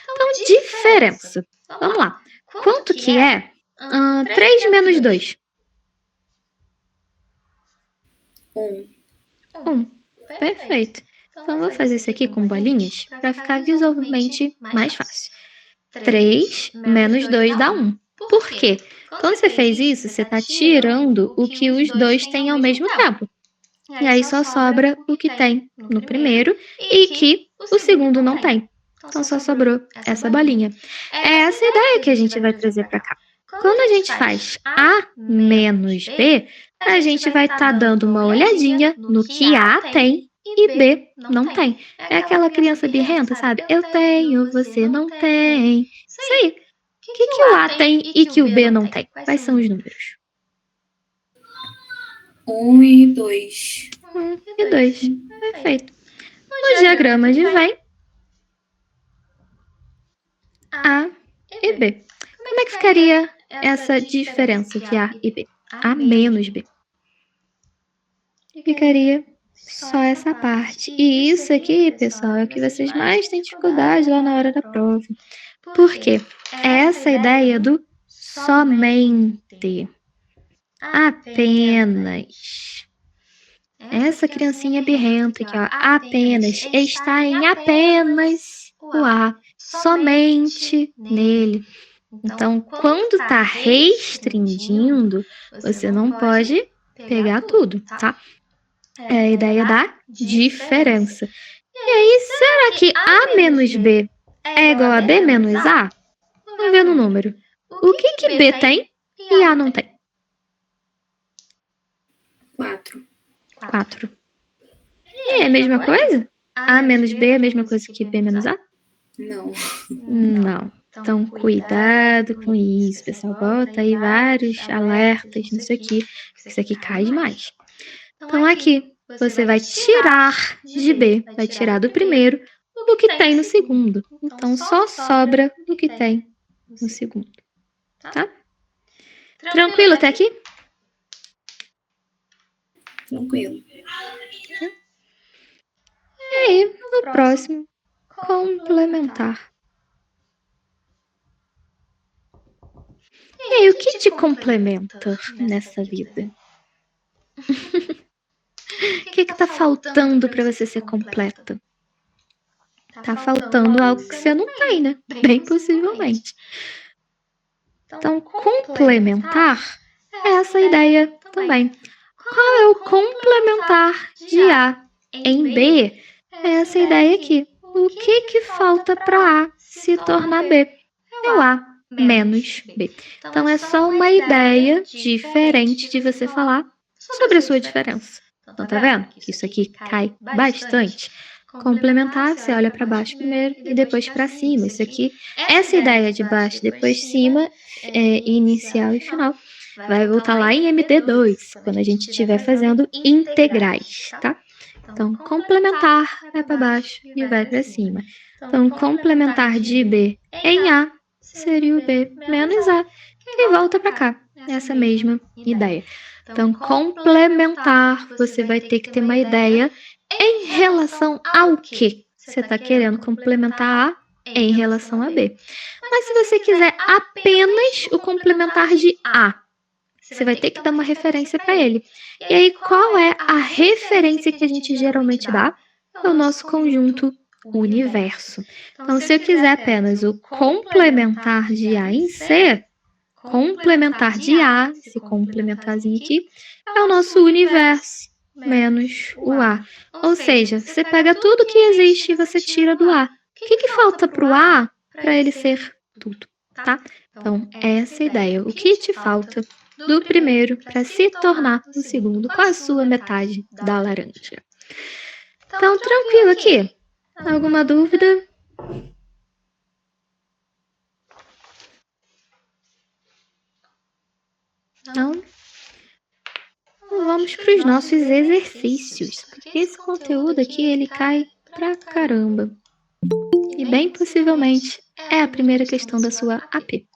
Então, diferença. Vamos lá. Quanto que é 3 menos 2?
1.
1. Perfeito. Então, eu vou fazer isso aqui com bolinhas para ficar visualmente mais fácil. 3 menos 2 dá 1. Por quê? Quando você fez isso, você está tirando o que os dois têm ao mesmo tempo. E aí só sobra o que tem no primeiro e que o segundo não tem. Então só sobrou essa bolinha. É essa ideia que a gente vai trazer para cá. Quando a gente faz A menos B, a gente vai estar dando uma olhadinha no que A tem e B não tem. É aquela criança birrenta, sabe? Eu tenho, você não tem. Isso aí. O que o A tem e que o B não tem? Quais são os números?
1 e 2.
1 e 2. Perfeito. No diagrama de Venn, A e B. Como é que ficaria essa diferença de A e B? A menos B. Ficaria só essa parte. E isso aqui, pessoal, é o que vocês mais têm dificuldade lá na hora da prova. Por quê? É essa ideia do somente. Apenas. Essa criancinha birrenta aqui, ó, apenas, está em apenas o A, somente nele. Então, quando está restringindo, você não pode pegar tudo, tá? É a ideia da diferença. E aí, será que A menos B é igual a B menos A? Vamos ver no número. O que B tem e A não tem?
4.
4. E é a mesma coisa? A menos B é a mesma coisa que B menos A?
Não.
Não. Então, cuidado com isso, pessoal. Bota aí vários alertas nisso aqui, porque isso aqui cai demais. Então, aqui, você vai tirar de B, vai tirar do primeiro o que tem no segundo. Então, só sobra o que tem no segundo. Tá? Tranquilo até aqui?
Tranquilo.
E aí, no próximo, complementar. E aí, o que te complementa nessa vida? O que tá faltando para você ser completa? Tá faltando algo que você não tem, né? Bem possivelmente. Então, complementar é essa ideia também. Qual é o complementar de A em B? É essa ideia aqui. O que falta para A se tornar B? É o A menos B. Então, é só uma ideia diferente de você falar sobre a sua diferença. Então, tá vendo? Isso aqui cai bastante. Complementar, você olha para baixo primeiro e depois para cima. Isso aqui, essa ideia de baixo, depois cima, inicial e final, vai voltar lá em MD2, quando a gente estiver fazendo integrais, tá? Então, complementar vai para baixo e vai para cima. Então, complementar de B em A seria o B menos A, e volta para cá. Essa mesma ideia. Então, complementar, você vai ter que ter uma ideia em relação ao que você está querendo complementar A em relação a B. Mas se você quiser apenas o complementar de A, você vai ter que dar uma referência para ele. E aí, qual é a referência que a gente geralmente dá? É o nosso conjunto universo. Então, se eu quiser apenas o complementar de A em C, complementar de A, esse complementarzinho aqui, é o nosso universo menos o A. Ou seja, você pega tudo que existe e você tira do A. O que falta para o A para ele ser tudo, tá? Então, essa é a ideia. O que te falta do primeiro para se tornar o segundo com a sua metade da laranja. Então, tranquilo aqui? Alguma dúvida? Não? Vamos para os nossos exercícios, porque esse conteúdo aqui, ele cai pra caramba. E bem possivelmente é a primeira questão da sua AP.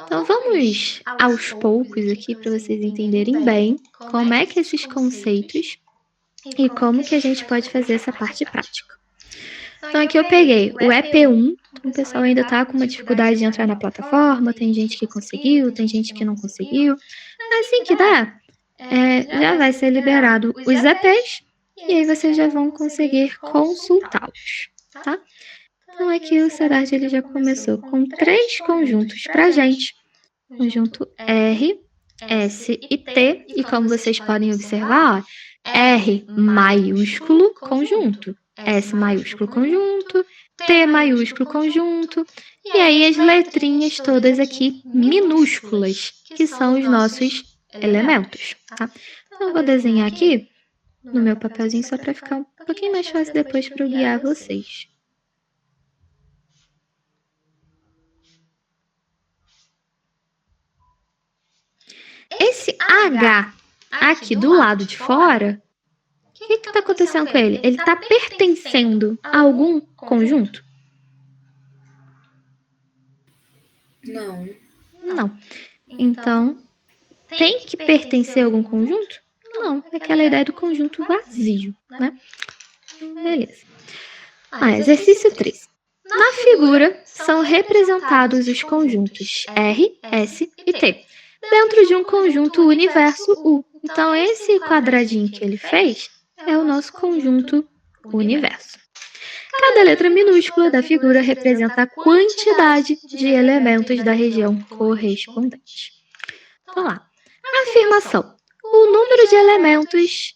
Então vamos aos poucos aqui para vocês entenderem bem como é que esses conceitos e como que a gente pode fazer essa parte prática. Então aqui eu peguei o EP1, o pessoal ainda tá com uma dificuldade de entrar na plataforma, tem gente que conseguiu, tem gente que não conseguiu. Assim que dá, já vai ser liberado os EPs e aí vocês já vão conseguir consultá-los, tá? Então aqui o Sedart ele já começou com 3 conjuntos pra gente. Conjunto R, S e T, e como vocês podem observar, ó, R maiúsculo conjunto, S maiúsculo conjunto, T maiúsculo conjunto, e aí as letrinhas todas aqui minúsculas, que são os nossos elementos, tá? Então eu vou desenhar aqui no meu papelzinho só para ficar um pouquinho mais fácil depois para eu guiar vocês. Esse H aqui do lado de fora, o que está acontecendo com ele? Ele está pertencendo a algum conjunto?
Não.
Não. Então, tem que pertencer a algum conjunto? Não, é aquela ideia do conjunto vazio, né? Beleza. Exercício 3. Na figura, são representados os conjuntos R, S e T. dentro de um conjunto universo U. Então, esse quadradinho que ele fez é o nosso conjunto universo. Cada letra minúscula da figura representa a quantidade de elementos da região correspondente. Vamos lá. Afirmação. O número de elementos...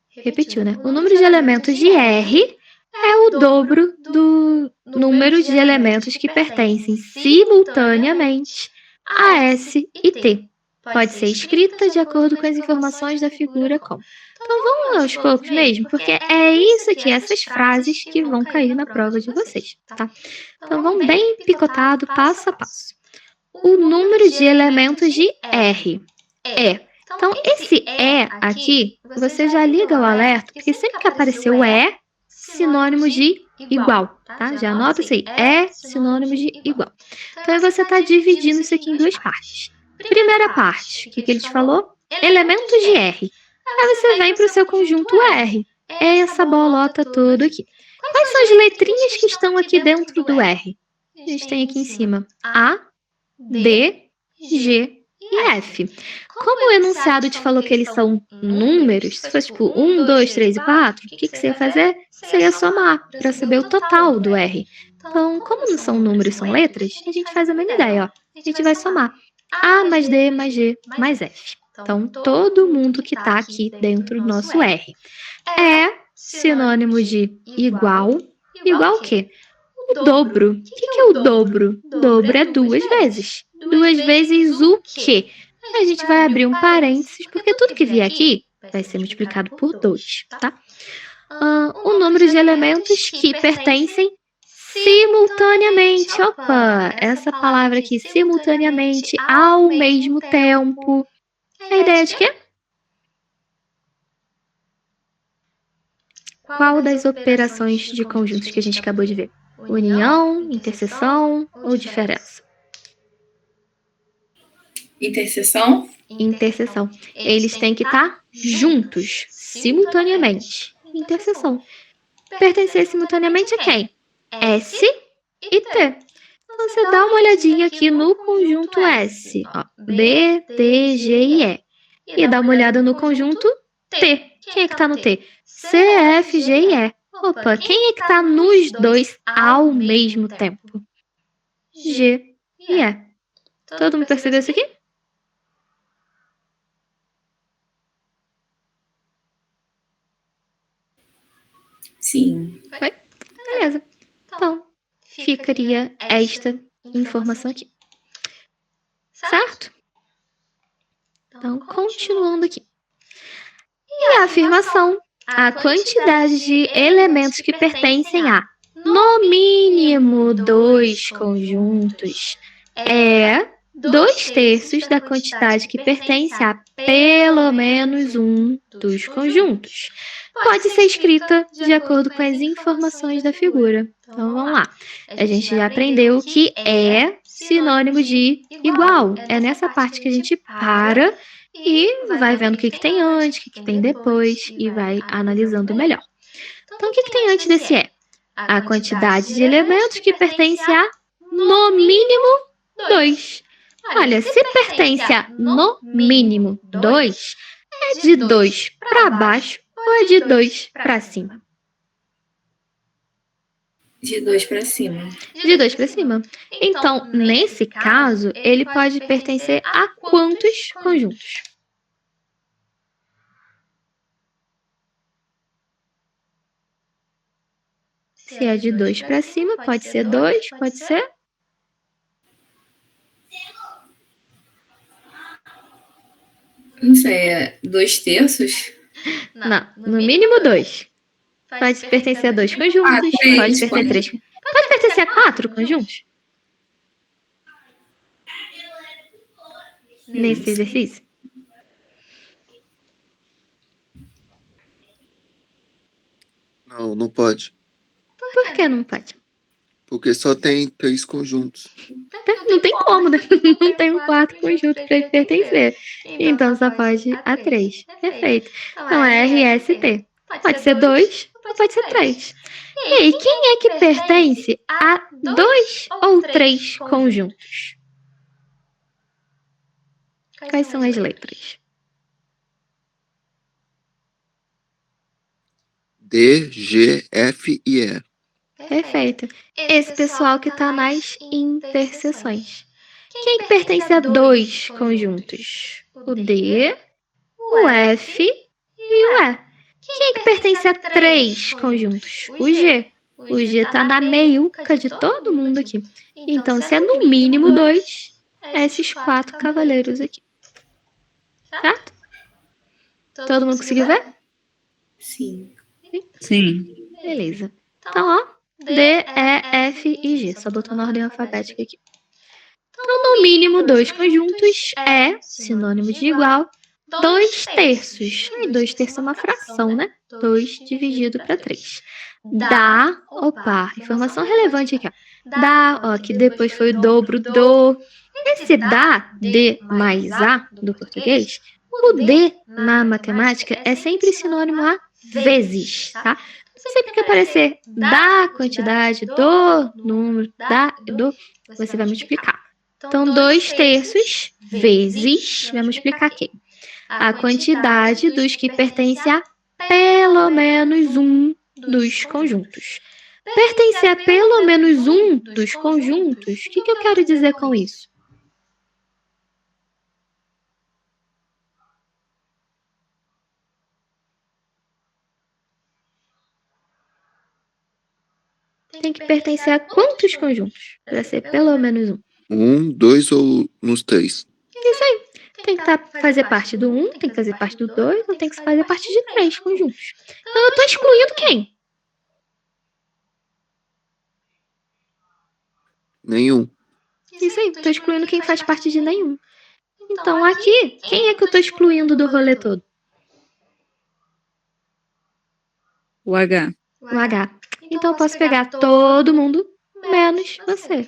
Repetiu, né? O número de elementos de R é o dobro do número de elementos que pertencem simultaneamente a S e T. Pode ser escrita de acordo com as informações da figura como. Então, vamos aos poucos mesmo, porque é isso aqui, essas frases que vão cair na prova de vocês, tá? Então, vamos bem picotado, passo a passo. O número de elementos de R é. Então, esse E aqui, você já liga o alerta, porque sempre que aparecer o E, sinônimo de igual, tá? Já anota isso aí, é sinônimo de igual. Então, aí você está dividindo isso aqui em duas partes. Primeira parte, o que ele te falou? Elementos de R. Aí você vem para o seu conjunto R. É essa bolota toda aqui. Quais são as letrinhas que estão aqui dentro do R? A gente tem aqui em cima A, D, G e F. Como o enunciado te falou que eles são números, se fosse tipo 1, 2, 3 e 4, o que você ia fazer? Você ia somar para saber o total do R. Então, como não são números, são letras, a gente faz a mesma ideia, ó. A gente vai somar A mais D mais G mais F. Então, todo mundo que está aqui dentro do nosso R é sinônimo de igual. Igual o quê? O dobro. O que é o dobro? Dobro é duas vezes. Duas vezes o quê? A gente vai abrir um parênteses, porque tudo que vier aqui vai ser multiplicado por 2, tá? O número de elementos que pertencem simultaneamente. Opa, essa palavra aqui, simultaneamente, ao mesmo tempo. A ideia de quê? Qual das operações de conjuntos que a gente acabou de ver? União, interseção ou diferença?
Interseção?
Interseção. Eles têm que estar juntos, simultaneamente. Interseção. Pertencer simultaneamente a quem? S e T. Então, você dá uma olhadinha aqui no conjunto S. Ó, B, T, G e E. E dá uma olhada no conjunto T. Quem é que está no T? C, F, G e E. Opa, quem é que está nos dois ao mesmo tempo? G e E. Todo mundo percebeu isso aqui?
Sim.
Foi? Beleza. Então, ficaria esta informação aqui. Certo? Então, continuando aqui. E a afirmação, a quantidade de elementos que pertencem a, no mínimo, 2 conjuntos é 2/3 da quantidade que pertence a pelo menos um dos conjuntos. Pode ser escrita de acordo com as informações da figura. Então, vamos lá. A gente já aprendeu que é sinônimo de igual. É nessa parte que a gente para e vai vendo o que tem antes, o que tem depois e vai analisando melhor. Então, o que tem antes desse é? A quantidade de elementos que pertence a, no mínimo, 2. Olha, se pertence a, no mínimo, 2, é de 2 para baixo ou é de 2 para cima?
De 2 para cima.
De 2 para cima. Então, nesse caso, ele pode pertencer a quantos conjuntos? Se é de 2 para cima, pode ser 2, pode ser...
Não sei, é 2/3?
Não, no mínimo 2. Pode pertencer a 2 conjuntos,
três,
pode pertencer a 3. Pode pertencer a 4 conjuntos? Nesse exercício?
Não, não pode.
Por que não pode?
Porque só tem 3 conjuntos.
Não tem como, né? Não tem um 4 conjunto para ele pertencer. Então, só pode a 3. Perfeito. Então, é RST. Pode ser 2 ou pode ser 3. E aí, quem é que pertence a 2 ou 3 conjuntos? Quais são as letras?
D, G, F e E.
Perfeito. Esse pessoal que está nas interseções. Quem que pertence a 2 conjuntos? O D, o F e o E. Quem que pertence a 3 conjuntos? O G. O G está na meiuca de todo mundo aqui. Então, se é no mínimo 2, é esses 4 cavaleiros aqui. Certo? Todo mundo conseguiu ver?
Sim.
Sim.
Beleza. Então, ó, D, E, F e G. Só botou na ordem alfabética aqui. Então, no mínimo 2 conjuntos é sinônimo de igual 2 terços. E 2 terços é uma fração, né? 2 dividido para 3. Dá, opa, informação relevante aqui, ó. Dá, ó, que depois foi o dobro do. Esse dá, D mais A, do português, o D na matemática é sempre sinônimo a vezes, tá? Sempre que aparecer da quantidade, do número, da e do, você vai multiplicar. Então, 2 terços vezes, vai multiplicar aqui. A quantidade dos que pertence a pelo menos um dos conjuntos. Pertencer a pelo menos um dos conjuntos, o que eu quero dizer com isso? Tem que pertencer a quantos conjuntos? Para ser pelo menos um.
1, 2 ou nos 3?
Isso aí. Tem que fazer parte do 1, tem que fazer parte do 2, ou tem que fazer parte de 3 conjuntos. Então, eu estou excluindo quem?
Nenhum.
Isso aí, estou excluindo quem faz parte de nenhum. Então, aqui, quem é que eu estou excluindo do rolê todo?
O H.
O H. Então, eu posso pegar todo mundo, menos você.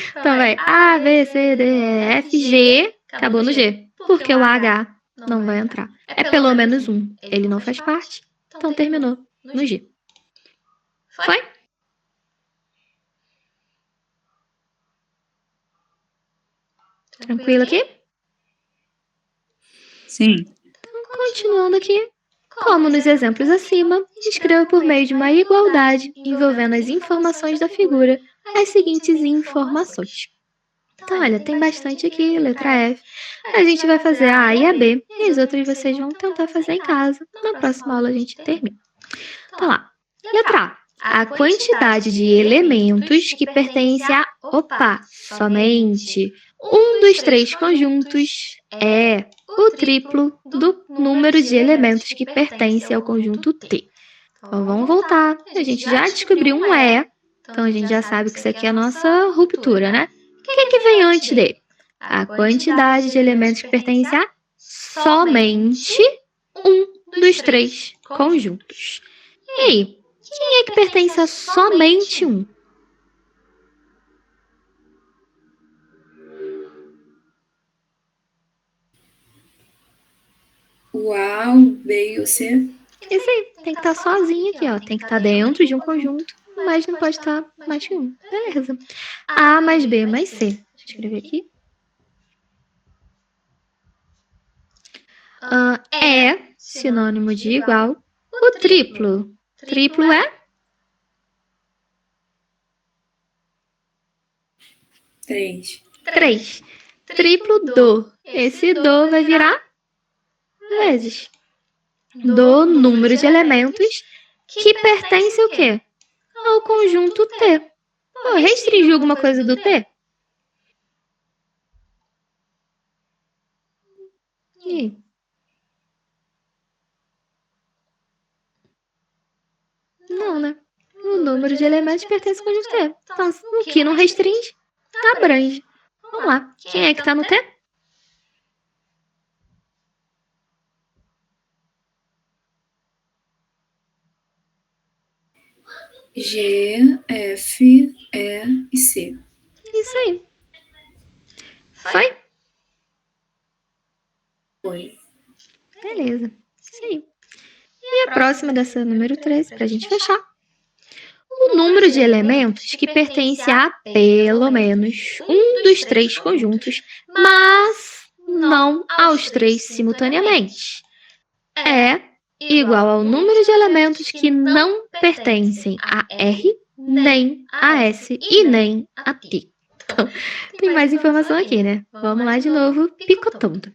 Então, vai A, B, C, D, E, F, G. Acabou no G. Porque o H não vai entrar. É pelo menos um. Ele não faz parte. Então, terminou no G. Foi? Tranquilo aqui?
Sim.
Continuando aqui. Como nos exemplos acima, escreva por meio de uma igualdade envolvendo as informações da figura as seguintes informações. Então, olha, tem bastante aqui, letra F. A gente vai fazer a A e a B, e as outras vocês vão tentar fazer em casa. Na próxima aula a gente termina. Então, lá. Letra A. A quantidade de elementos que pertence a, opa, somente um dos 3 conjuntos é o triplo do número de elementos que pertence ao conjunto T. Então, vamos voltar. A gente já descobriu um E, então a gente já sabe que isso aqui é a nossa ruptura, né? O que vem antes dele? A quantidade de elementos que pertence a somente um dos 3 conjuntos. E aí, quem é que pertence a somente um?
O A, o B e o C.
Esse aí, tem que estar sozinho aqui, ó. Tem que estar dentro de um conjunto, mas não pode estar mais que um. Beleza. A mais B mais C. Deixa eu escrever aqui. É sinônimo de igual. O triplo. Triplo é?
3.
3. Triplo do. Esse do vai virar vezes do número de elementos que pertence ao quê? Ao conjunto T. Pô, restringiu alguma coisa do T? E aí? Não, né? O número de elementos pertence ao conjunto T. Então, o que não restringe, abrange. Vamos lá. Quem é que tá no T?
G, F, E e C.
Isso aí. Foi?
Foi.
Beleza. Isso aí. E a próxima dessa número 13, pra gente fechar. O número de elementos que pertence a pelo menos um dos 3 conjuntos, mas não aos 3 simultaneamente. É igual ao número de elementos que não pertencem a R, nem a S e nem a T. Então, tem mais informação aqui, né? Vamos lá de novo, picotando.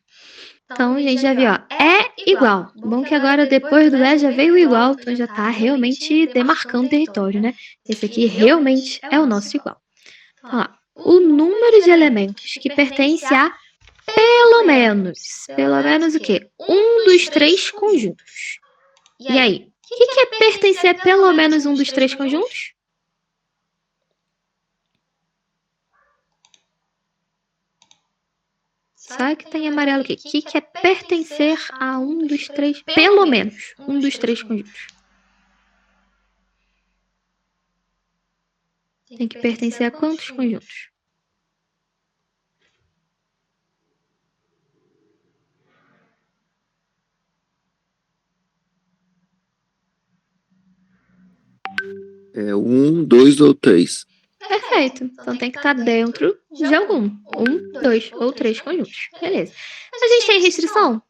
Então, a gente já viu, ó, é igual. Bom que agora, depois do é, já veio o igual, então já tá realmente demarcando o território, né? Esse aqui realmente é o nosso igual. Então, ó, o número de elementos que pertence a pelo menos o quê? Um dos 3 conjuntos. E aí, o que é pertencer a pelo menos um dos 3 conjuntos? Só que tem amarelo aqui. O que é pertencer a um dos 3, pelo menos, um dos 3 conjuntos? Tem que pertencer a quantos conjuntos?
É 1, 2 ou 3.
Perfeito. Então tem que estar dentro de algum. 1, 2 ou 3 conjuntos. Beleza. A gente tem restrição?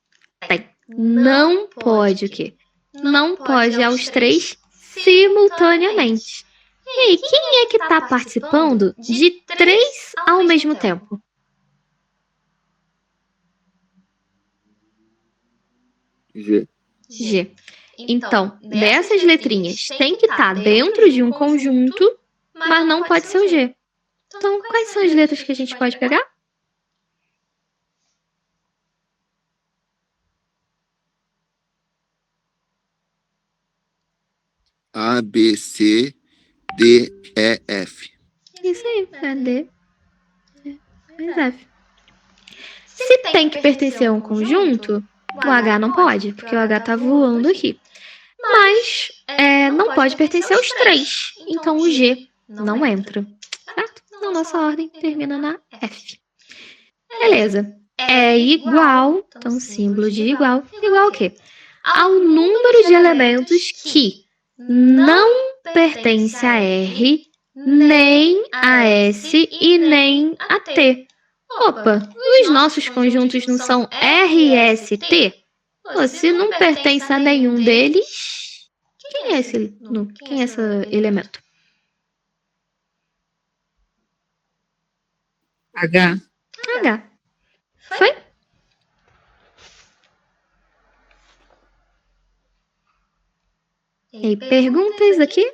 Tem. Não pode o quê? Não pode aos 3 simultaneamente. E aí, quem é que está participando de 3 ao mesmo tempo?
G.
G. Então, dessas letrinhas tem que estar dentro de um conjunto, mas não pode ser o G. Então, quais são as letras que a gente pode pegar?
A, B, C, D, E, F.
Isso aí, é D, E, F. Se tem que pertencer a um conjunto, o H não pode, porque o H está voando aqui. Mas não pode pertencer aos 3, então o G não entra, certo? Na nossa ordem, termina na F. Beleza. É igual, então símbolo de igual, igual o quê? Ao número de elementos que não pertence a R, nem a S e nem a T. Opa, os nossos conjuntos não são R, S, T? Pô, se não pertence a nenhum deles, quem é esse elemento?
H.
H. Foi? E aí, perguntas aqui?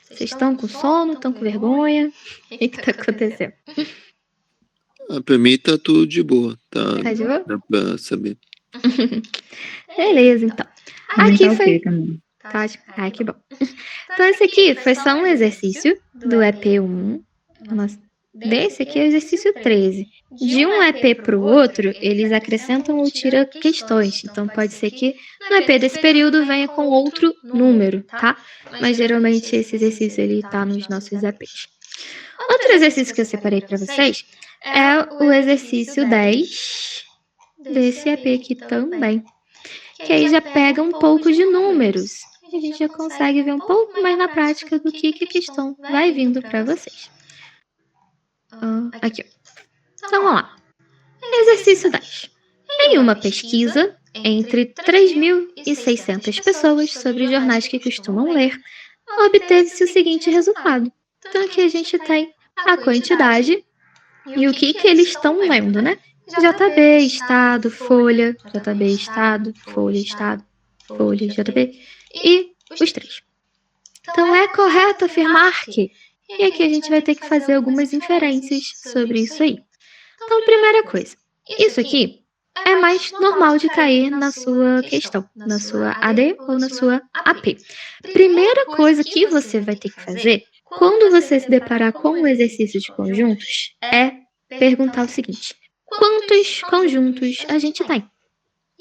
Vocês estão com sono? Estão com vergonha? O que está acontecendo?
Pra mim tá tudo de boa.
Tá de boa?
Dá pra saber.
Beleza, então.
Pra mim
Aqui
tá
foi...
ok também.
Tá ótimo. Ai, que bom. Então, esse aqui foi só um exercício do EP1. Nossa, desse aqui é o exercício 13. De um EP para o outro, eles acrescentam ou tiram questões. Então, pode ser que no EP desse período venha com outro número, tá? Mas, geralmente, esse exercício ele tá nos nossos EPs. Outro exercício que eu separei para vocês é o exercício 10 desse EP aqui também. Que aí já pega um pouco de números. A gente já consegue ver um pouco mais na prática do que a questão vai vindo para vocês. Aqui, ó. Então, vamos lá. Exercício 10. Em uma pesquisa entre 3.600 pessoas sobre jornais que costumam ler, obteve-se o seguinte resultado. Então, aqui a gente tem a quantidade e o que eles estão lendo, né? JB, Estado, Folha, JB, Estado, Folha, Estado, Folha, JB e os 3. Então, é correto afirmar que... E aqui a gente vai ter que fazer algumas inferências sobre isso aí. Então, primeira coisa, isso aqui é mais normal de cair na sua questão, na sua AD ou na sua AP. Primeira coisa que você vai ter que fazer quando você se deparar com o exercício de conjuntos é perguntar o seguinte: quantos conjuntos a gente tem?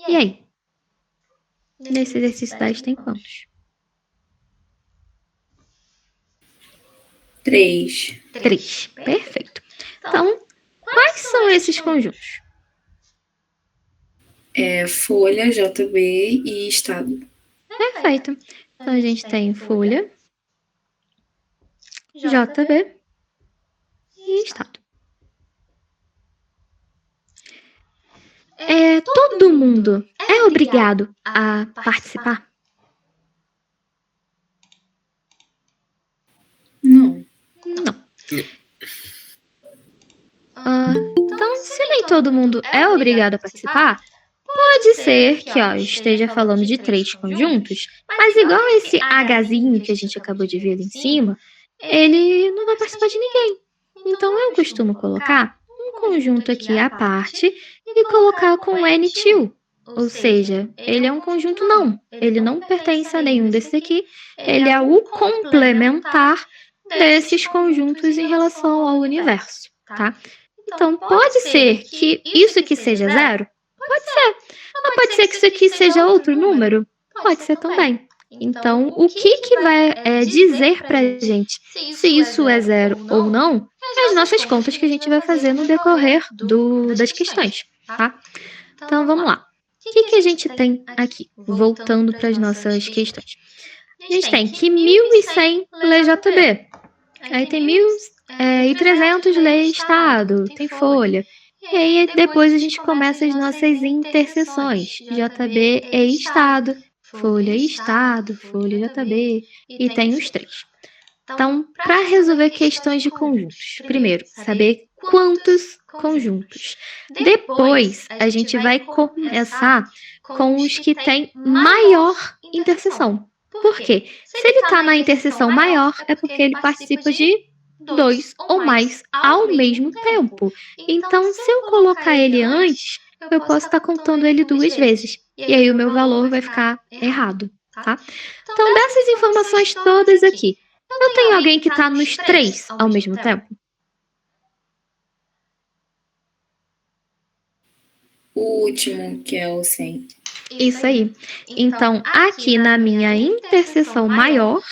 E aí? Nesse exercício 10 tem quantos?
3.
3. Perfeito. Então, quais são esses conjuntos?
Folha, JB e Estado.
Perfeito. Então, a gente tem folha, JB e estado. Todo mundo é obrigado a participar?
Não.
Não. Então, se nem todo mundo é obrigado a participar, pode ser que esteja falando de 3 conjuntos, mas igual esse Hzinho que a gente acabou de ver ali em cima, ele não vai participar de ninguém. Então, eu costumo colocar um conjunto aqui à parte e colocar com N2. Ou seja, ele é um conjunto não. Ele não pertence a nenhum desses aqui. Ele é o complementar desses conjuntos em relação ao universo, tá? Então, pode ser que isso aqui seja 0? Pode ser. Mas pode ser que isso aqui seja outro número? Pode ser também. Então, o que vai dizer pra gente se isso é 0 ou não, é as nossas contas que a gente vai fazer no decorrer das questões, tá? Então, vamos lá. O que a gente tem aqui? Voltando para as nossas questões. A gente tem que 1.100 lê JB. Aí tem 1.300 lê Estado, tem folha. E aí depois a gente começa as nossas interseções. JB e Estado, folha e Estado, folha e JB, e tem os 3. Então, para resolver questões de conjuntos, primeiro, saber quantos conjuntos. Depois, a gente vai começar com os que têm maior interseção. Por quê? Se ele está na interseção maior, é porque ele participa de 2 ou mais ao mesmo tempo. Então, se eu colocar ele antes, eu posso estar contando ele 2 vezes. E aí o meu valor vai ficar errado, tá? Então, dessas informações todas aqui, eu tenho alguém que está nos 3 ao mesmo tempo?
O último, que é o 100.
Isso aí. Então, aqui na minha interseção maior,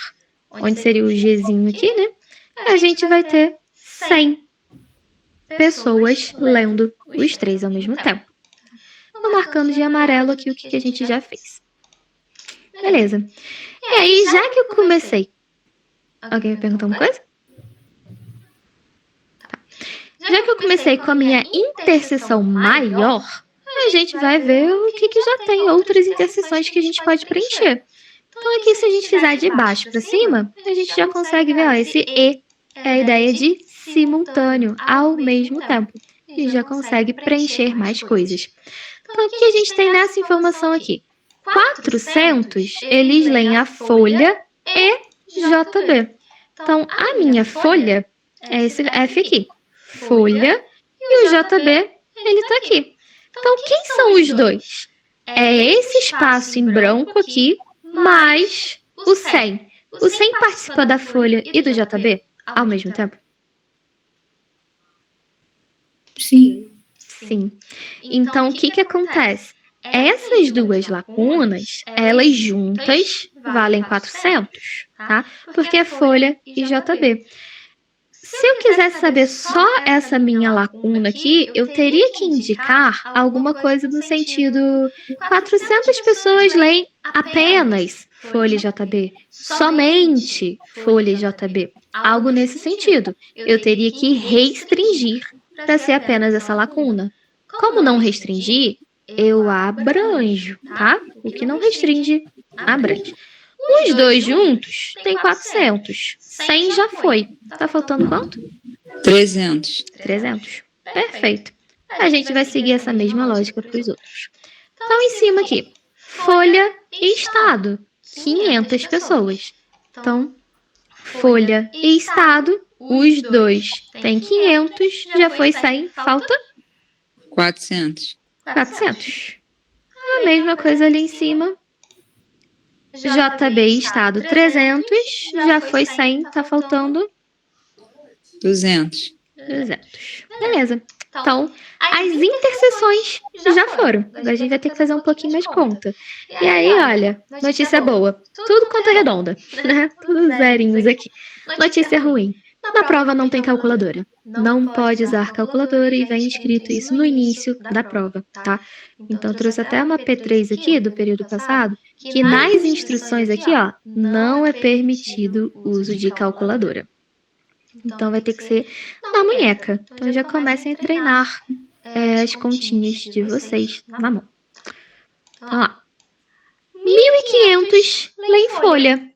onde seria o Gzinho aqui, né? A gente vai ter 100 pessoas lendo os 3 ao mesmo tempo. Vou marcando de amarelo aqui o que a gente já fez. Beleza. E aí, já que eu comecei... Alguém vai perguntar uma coisa? Tá. Já que eu comecei com a minha interseção maior, a gente vai ver o que já tem outras interseções que a gente pode preencher. Então, aqui, se a gente fizer de baixo para cima, a gente já consegue ver, ó, esse E é a ideia de simultâneo, ao mesmo tempo. E já consegue preencher mais coisas. Então, o que a gente tem nessa informação aqui? 400, eles leem a folha e JB. Então, a minha folha é esse F aqui. Folha e o JB, ele está aqui. Então, quem são os dois? É esse espaço em branco aqui, mais o 100. O 100 participa da folha e do JB ao mesmo tempo?
Sim.
Sim. Então, o que acontece? Essas duas lacunas, elas juntas valem 400, tá? Porque é folha e JB. Se eu quisesse saber só essa minha lacuna aqui, eu teria que indicar alguma coisa no sentido 400 pessoas leem apenas folha e JB, somente folha e JB, algo nesse sentido. Eu teria que restringir para ser apenas essa lacuna. Como não restringir, eu abranjo, tá? O que não restringe, abrange. Os dois juntos tem 400. 100 já foi. Tá faltando quanto?
300.
300. Perfeito. A gente vai seguir essa mesma lógica para os outros. Então, em cima aqui, folha e estado. 500 pessoas. Então, folha e estado, os dois tem 500, já foi 100, falta
400.
400. A mesma coisa ali em cima. JB estado 300, já foi 100, tá faltando
200.
200. Beleza. Então, as interseções já foram. Agora a gente vai ter que fazer um pouquinho mais conta. E aí, olha, notícia boa. Tudo conta redonda, né? Tudo zerinhos aqui. Notícia ruim. Na prova não tem calculadora. Não pode usar calculadora e vem escrito isso no início da prova, tá? Então, eu trouxe até uma P3 aqui do período passado, que nas instruções aqui, ó, não é permitido o uso de calculadora. Então, vai ter que ser na munheca. Então, já comecem a treinar as continhas de vocês na mão. Então, lá. 1.500 lê em folha.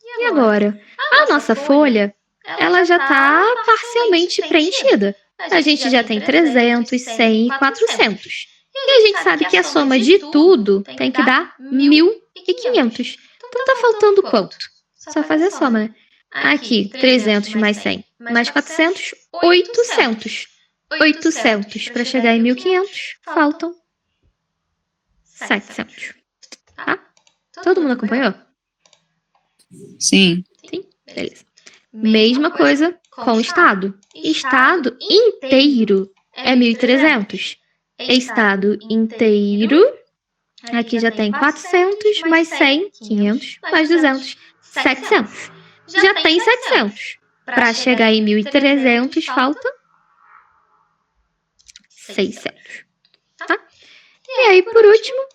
E agora? A nossa folha, ela já está parcialmente preenchida. A gente já tem 300, 100 e 400. E a gente sabe que a soma de tudo tem que dar 1.500. Então, tá faltando quanto? Só fazer a soma, né? Aqui, 300 mais 100 mais 400, 800. 800 para chegar em 1.500, faltam 700. Tá? Todo mundo acompanhou?
Sim.
Sim? Beleza. Mesma coisa com o estado. Estado inteiro é 1.300. Estado inteiro, aqui já tem 400, mais 100, 500, mais 200, 700. Já tem 700. Para chegar em 1.300, falta 600. Tá? E aí, por último,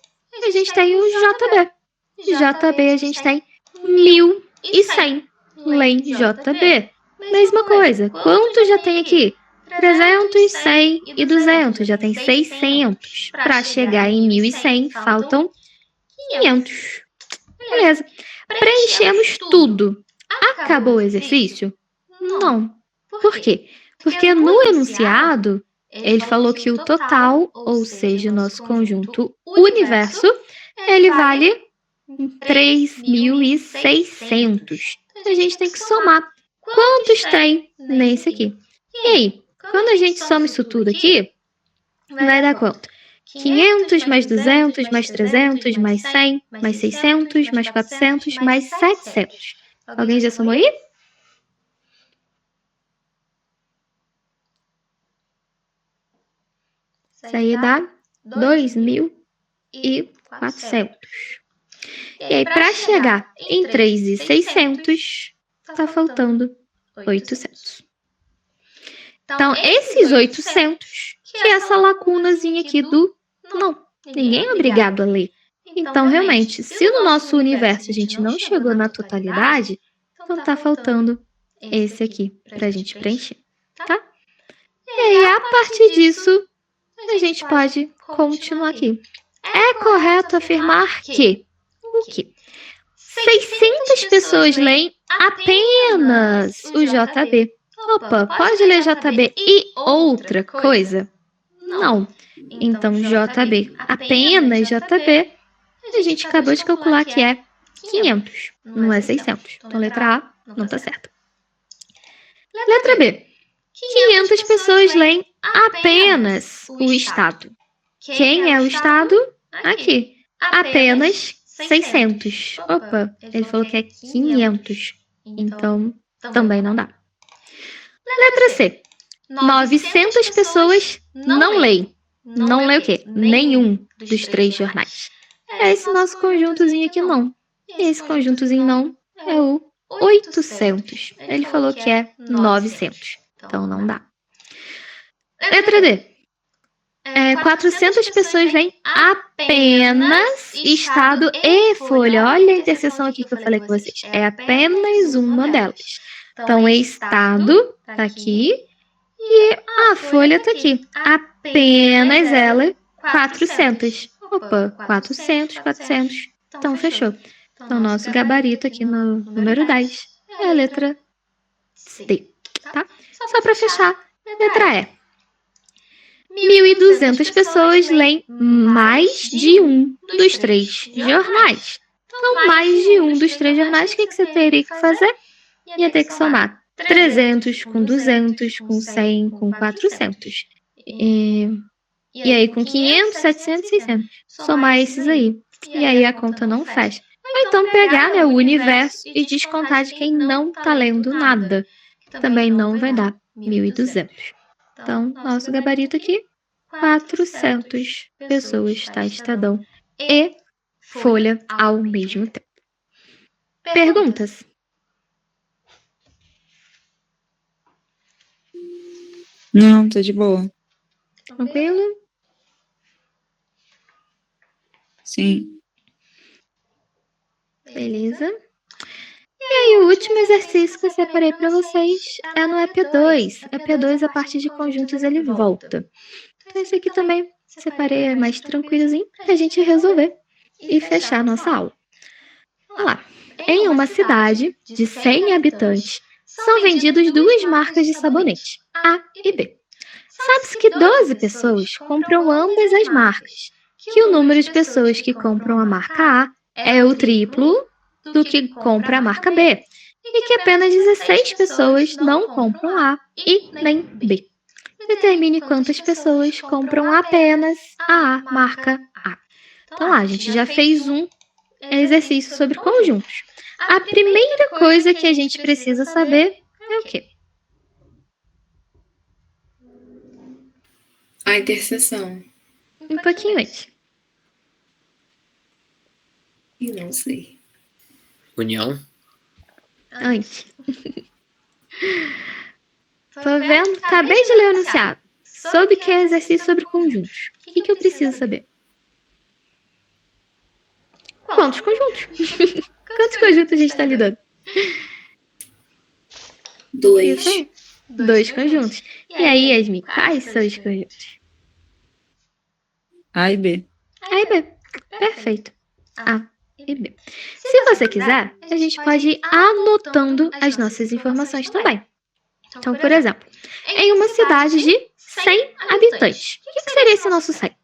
a gente tem o JB. JB a gente tem 1.100. Lê em JB. Mesma coisa. Quanto já tem aqui? 300, 100 e 200. Já tem 600. Para chegar em 1.100, faltam 500. Beleza. Preenchemos tudo. Acabou o exercício? Não. Por quê? Porque no enunciado, ele falou que o total, ou seja, o nosso conjunto universo, ele vale 3.600. A gente tem que somar quantos tem nesse aqui. E aí, quando a gente soma isso tudo aqui, vai dar quanto? 500 mais 200 mais 300 mais 100 mais 600 mais 400 mais 700. Alguém já somou aí? Isso aí dá 2.400. E aí, para chegar em 3.600, tá faltando 800. Então, esses 800, que é essa lacunazinha aqui do não. Ninguém é obrigado a ler. Então, realmente, se no nosso universo a gente não chegou na totalidade, então tá faltando esse aqui pra gente preencher, tá? E aí, a partir disso, a gente pode continuar aqui. É correto afirmar que o quê? 600 pessoas leem apenas o JB. Opa, pode ler JB e outra coisa? Não. Então, JB, apenas JB, a gente acabou de calcular que é 500, não é 600. Então, letra A não tá certa. Letra B. 500 pessoas leem apenas o Estado. Quem é o Estado? Aqui. Apenas 600. Opa, ele falou que é 500. Então, também não dá. Letra C. 900 pessoas não leem. Não lê o quê? Nenhum dos 3 jornais. É esse nosso conjuntozinho aqui não. E esse conjuntozinho não é o 800. Ele falou que é 900. Então, não dá. Letra D. 400 pessoas leem apenas Estado e Folha. Olha a interseção aqui que eu falei com vocês. É apenas uma delas. Então, Estado tá aqui e a Folha tá aqui. Apenas ela, 400. Opa, 400, 400. Então, fechou. Então, nosso gabarito aqui no número 10 é a letra D, tá? Só para fechar, letra E. 1.200 pessoas leem mais de um dos 3 jornais. Então, mais de um dos 3 jornais, o que você teria que fazer? Ia ter que somar 300 com 200, com 100, com 400. E aí, com 500, 700, 600. Somar esses aí. E aí, a conta não fecha. Ou então, pegar, né, o universo e descontar de quem não tá lendo nada. Também não vai dar 1.200. Então, nosso gabarito aqui, 400 pessoas, tá? Estadão e Folha ao mesmo tempo. Perguntas?
Não, tô de boa.
Tranquilo?
Sim.
Beleza. E E o último exercício que eu separei para vocês é no EP2. EP2, a parte de conjuntos, ele volta. Então, esse aqui também separei mais tranquilozinho para a gente resolver e fechar a nossa aula. Olha lá. Em uma cidade de 100 habitantes, são vendidas 2 marcas de sabonete, A e B. Sabe-se que 12 pessoas compram ambas as marcas, que o número de pessoas que compram a marca A é o triplo do que compra a marca B, e que apenas 16 pessoas não compram A e nem B. Determine quantas pessoas compram apenas a marca A. Então lá, a gente já fez um exercício sobre conjuntos. A primeira coisa que a gente precisa saber é o quê?
A interseção.
Um pouquinho antes.
E não sei.
União.
Antes. Tô vendo? Acabei de ler o enunciado. Soube que é exercício sobre conjuntos. O que eu preciso saber? Quantos conjuntos? Quantos conjuntos a gente está lidando?
2.
Isso aí. 2 conjuntos. E aí, Yasmin, quais são os conjuntos?
A e B.
A e B. Perfeito. A e B. Se você quiser, a gente pode ir anotando as nossas informações também. Então, por exemplo, em uma cidade de 100 habitantes. O que seria esse nosso 100?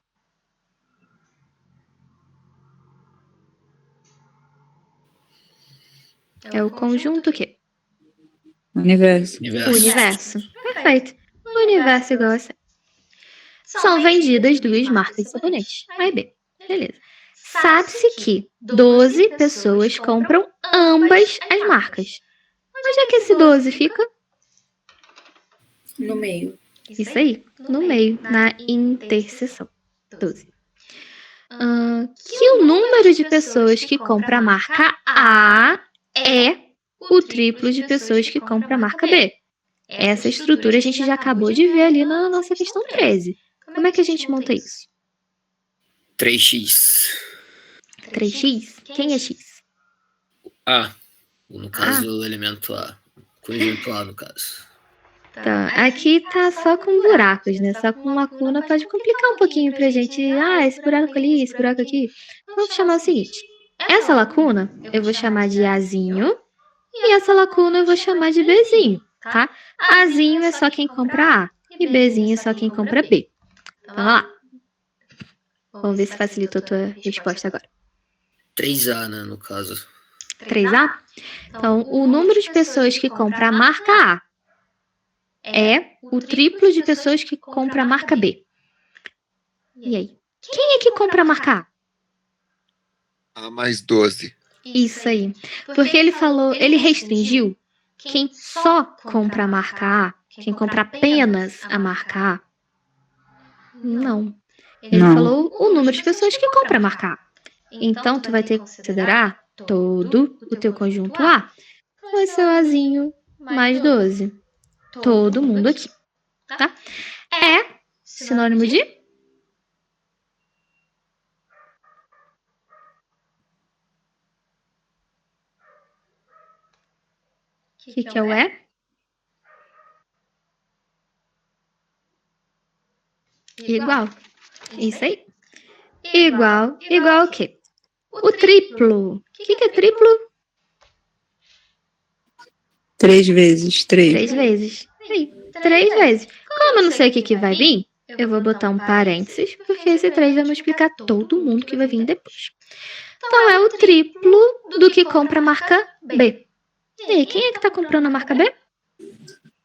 É o conjunto o quê?
Universo.
O universo. Perfeito. O universo igual a 100. São vendidas 2 marcas de sabonete, A e B. Beleza. Sabe-se que 12 pessoas compram ambas as marcas. Onde é que esse 12 fica?
No meio.
Isso aí, no meio, na interseção. 12. Que o número de pessoas que compra a marca A é o triplo de pessoas que compra a marca B. Essa estrutura a gente já acabou de ver ali na nossa questão 13. Como é que a gente monta isso?
3x.
3x? Quem é x?
A. No caso, o elemento A. Conjunto A, no caso.
Tá, aqui tá só com buracos, né? Só com lacuna pode complicar um pouquinho pra gente. Esse buraco ali, esse buraco aqui. Vamos chamar o seguinte. Essa lacuna eu vou chamar de Azinho. E essa lacuna eu vou chamar de Bzinho, tá? Azinho é só quem compra A. E Bzinho é só quem compra B. Vamos lá. Vamos ver se facilitou a tua resposta agora.
3A, né, no caso.
3A? Então, o número de pessoas que compra a marca A é o triplo de pessoas que compra a marca B. E aí? Quem é que compra a marca A?
A mais 12.
Isso aí. Porque ele falou, ele restringiu quem só compra a marca A, quem compra apenas a marca A. Não. Ele
Não.
falou o número de pessoas que compra a marca A. Então, tu vai ter que considerar todo o teu conjunto A. Vai ser o Azinho mais 12. Todo mundo aqui, tá? É sinônimo de? O que é o é? Igual. Isso aí. Igual. Igual o quê? O triplo. O que é triplo?
3 vezes 3.
3 vezes. Aí, 3 vezes. Como eu não sei o que vai vir, eu vou botar um parênteses, porque esse 3 vai multiplicar todo mundo que vai vir depois. Então, é o triplo do que compra a marca B. E aí, quem é que tá comprando a marca B?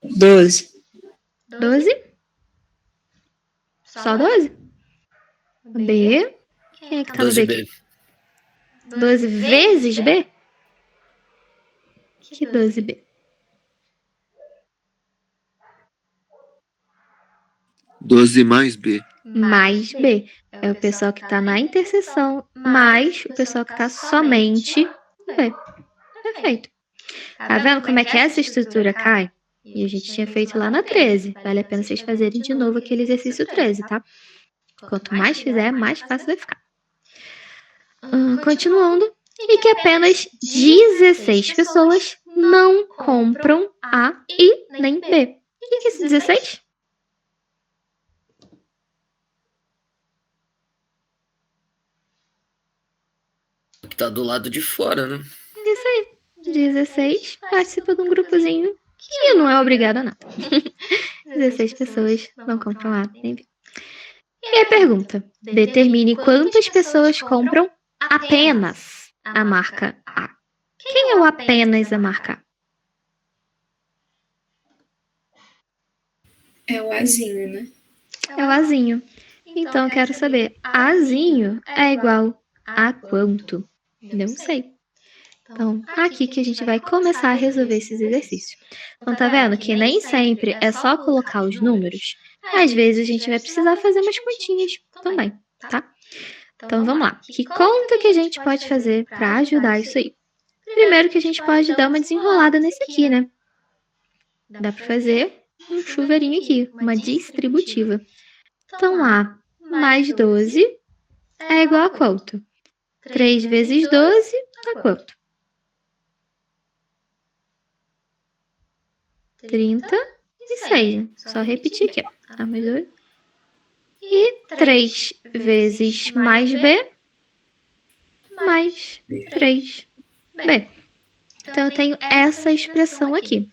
12.
12? Só 12? B. Quem é que tá no B aqui?
12B.
12 vezes B? Que 12B?
12 mais B.
Mais B. É o pessoal que tá na interseção, mais o pessoal que tá somente no B. Perfeito. Tá vendo como é que essa estrutura cai? E a gente tinha feito lá na 13. Vale a pena vocês fazerem de novo aquele exercício 13, tá? Quanto mais fizer, mais fácil vai ficar. Continuando. E que apenas 16 pessoas não compram A e nem B. O que é esse 16?
Que tá do lado de fora, né?
Isso aí. 16 participa de um grupozinho que não é obrigado a nada. 16 pessoas não compram A nem B. E a pergunta: determine quantas pessoas compram apenas a marca A. Quem é o apenas a marca A?
É o Azinho, né?
É o Azinho. Então, eu quero saber, Azinho é igual a quanto? Não sei. Então, aqui que a gente vai começar a resolver esses exercícios. Então, tá vendo que nem sempre é só colocar os números. Às vezes, a gente vai precisar fazer umas continhas também, tá? Então, vamos lá. Que conta que a gente pode fazer para ajudar isso aí? Primeiro que a gente pode dar uma desenrolada nesse aqui, né? Dá para fazer um chuveirinho aqui, uma distributiva. Então, A mais 12 é igual a quanto? 3 vezes 12 dá quanto? 36. Só repetir aqui, ó. A mais 2. E 3 vezes mais B mais 3B. Então, eu tenho essa expressão aqui.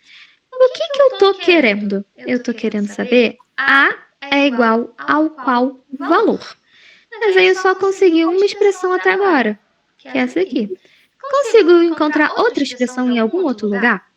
O que eu tô querendo? Eu tô querendo saber A é igual ao qual valor. Mas aí eu só consegui uma expressão até agora, que é essa aqui. Consigo encontrar outra expressão em algum outro lugar?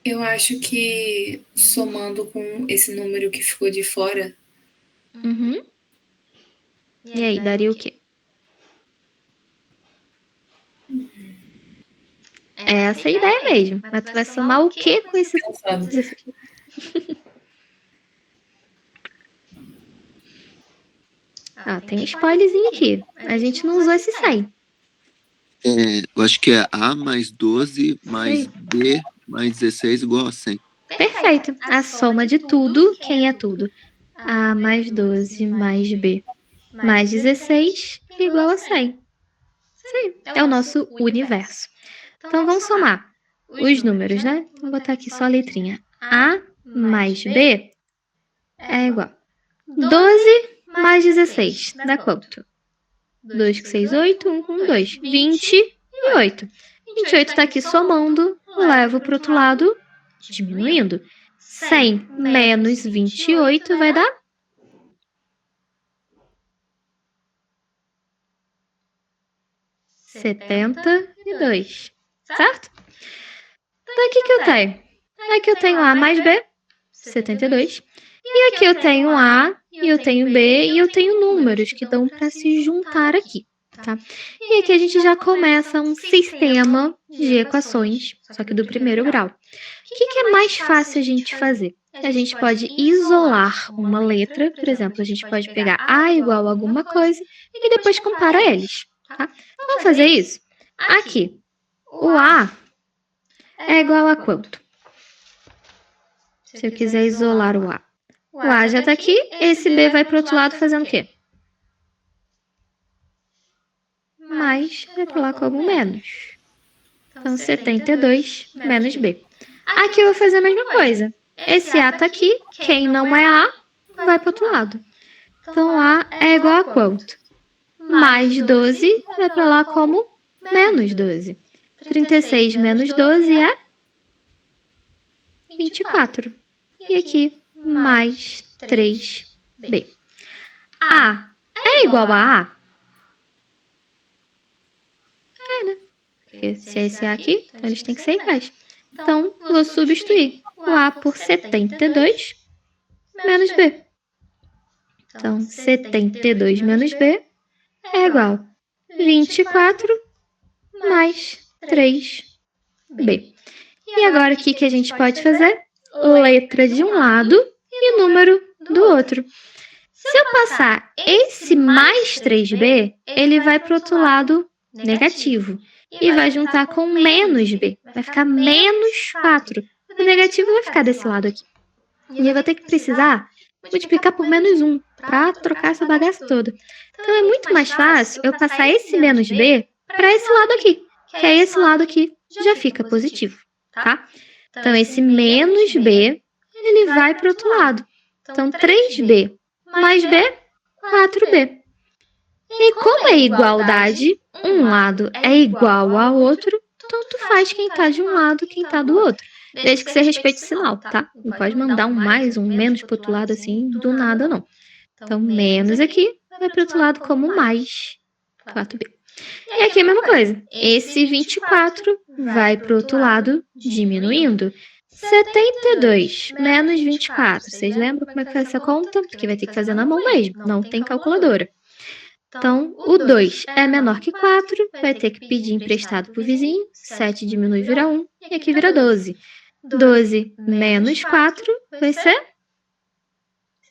Eu acho que somando com esse número que ficou de fora,
Uhum. E aí, daria o quê? Essa é a ideia mesmo. Mas tu vai somar o quê com esse...
pensando,
Ah, tem um spoilerzinho aqui. A gente não usou esse 100.
Eu acho que é A mais 12 mais B mais 16 igual a 100.
Perfeito. A soma de tudo, quem é tudo? A mais 12 mais B mais 16 igual a 100. Sim, é o nosso universo. Então, vamos somar os números, né? Vou botar aqui só a letrinha. A mais B é igual a 12 mais 16. Dá quanto? 2 com 6, 8. 1 com 2. 28. 28 tá aqui somando. Levo para o outro lado, diminuindo. 100 menos 28 vai dar 72. Certo? Então, aqui que eu tenho? Aqui eu tenho A mais B, 72. E aqui eu tenho A, e eu tenho B, e eu tenho números que dão para se juntar aqui, tá? E aqui a gente já começa um sistema de equações, só que do primeiro grau. O que é mais fácil a gente fazer? A gente pode isolar uma letra, por exemplo, a gente pode pegar A igual a alguma coisa e depois compara eles, tá? Vamos fazer isso? Aqui, o A é igual a quanto? Se eu quiser isolar o A. O A já está aqui, esse B vai para o outro lado fazendo o quê? Mais vai para lá como menos. Então, 72 menos B. Aqui eu vou fazer a mesma coisa. Esse A está aqui, quem não é A, vai para o outro lado. Então, A é igual a quanto? Mais 12 vai para lá como menos 12. 36 menos 12 é 24. E aqui, mais 3B. A é igual a A? É, né? Porque se é esse A aqui, então eles têm que ser iguais. Então, vou substituir o A por 72 menos B. Então, 72 menos B é igual a 24 mais 3B. E agora, o que a gente pode fazer? Letra de um lado e número do outro. Se eu passar esse mais 3B, ele vai para o outro lado negativo. E vai juntar com menos B. Vai ficar menos 4. o negativo vai ficar desse lado aqui. E eu vou ter que precisar multiplicar por -1 para trocar essa bagaça toda. Então, é muito mais fácil eu passar esse menos b para esse lado aqui, que é esse lado aqui já fica positivo, tá? Então, esse menos b, ele vai para o outro lado. Então, 3b mais b, 4b. E como é igualdade, um lado é igual ao outro, tanto faz quem está de um lado, quem está do outro. Desde que você respeite o sinal, tá? Não pode mandar um mais, um menos para o outro lado assim, do nada, não. Então, menos aqui vai para o outro lado como mais 4b. E aqui é a mesma coisa. Esse 24 vai para o outro lado diminuindo. 72 menos 24. Vocês lembram como é que faz essa conta? Porque vai ter que fazer na mão mesmo, não tem calculadora. Então, o 2 é menor que 4, vai ter que pedir emprestado pro vizinho. 7 diminui, vira 1, e aqui vira 12. 12 menos 4 vai ser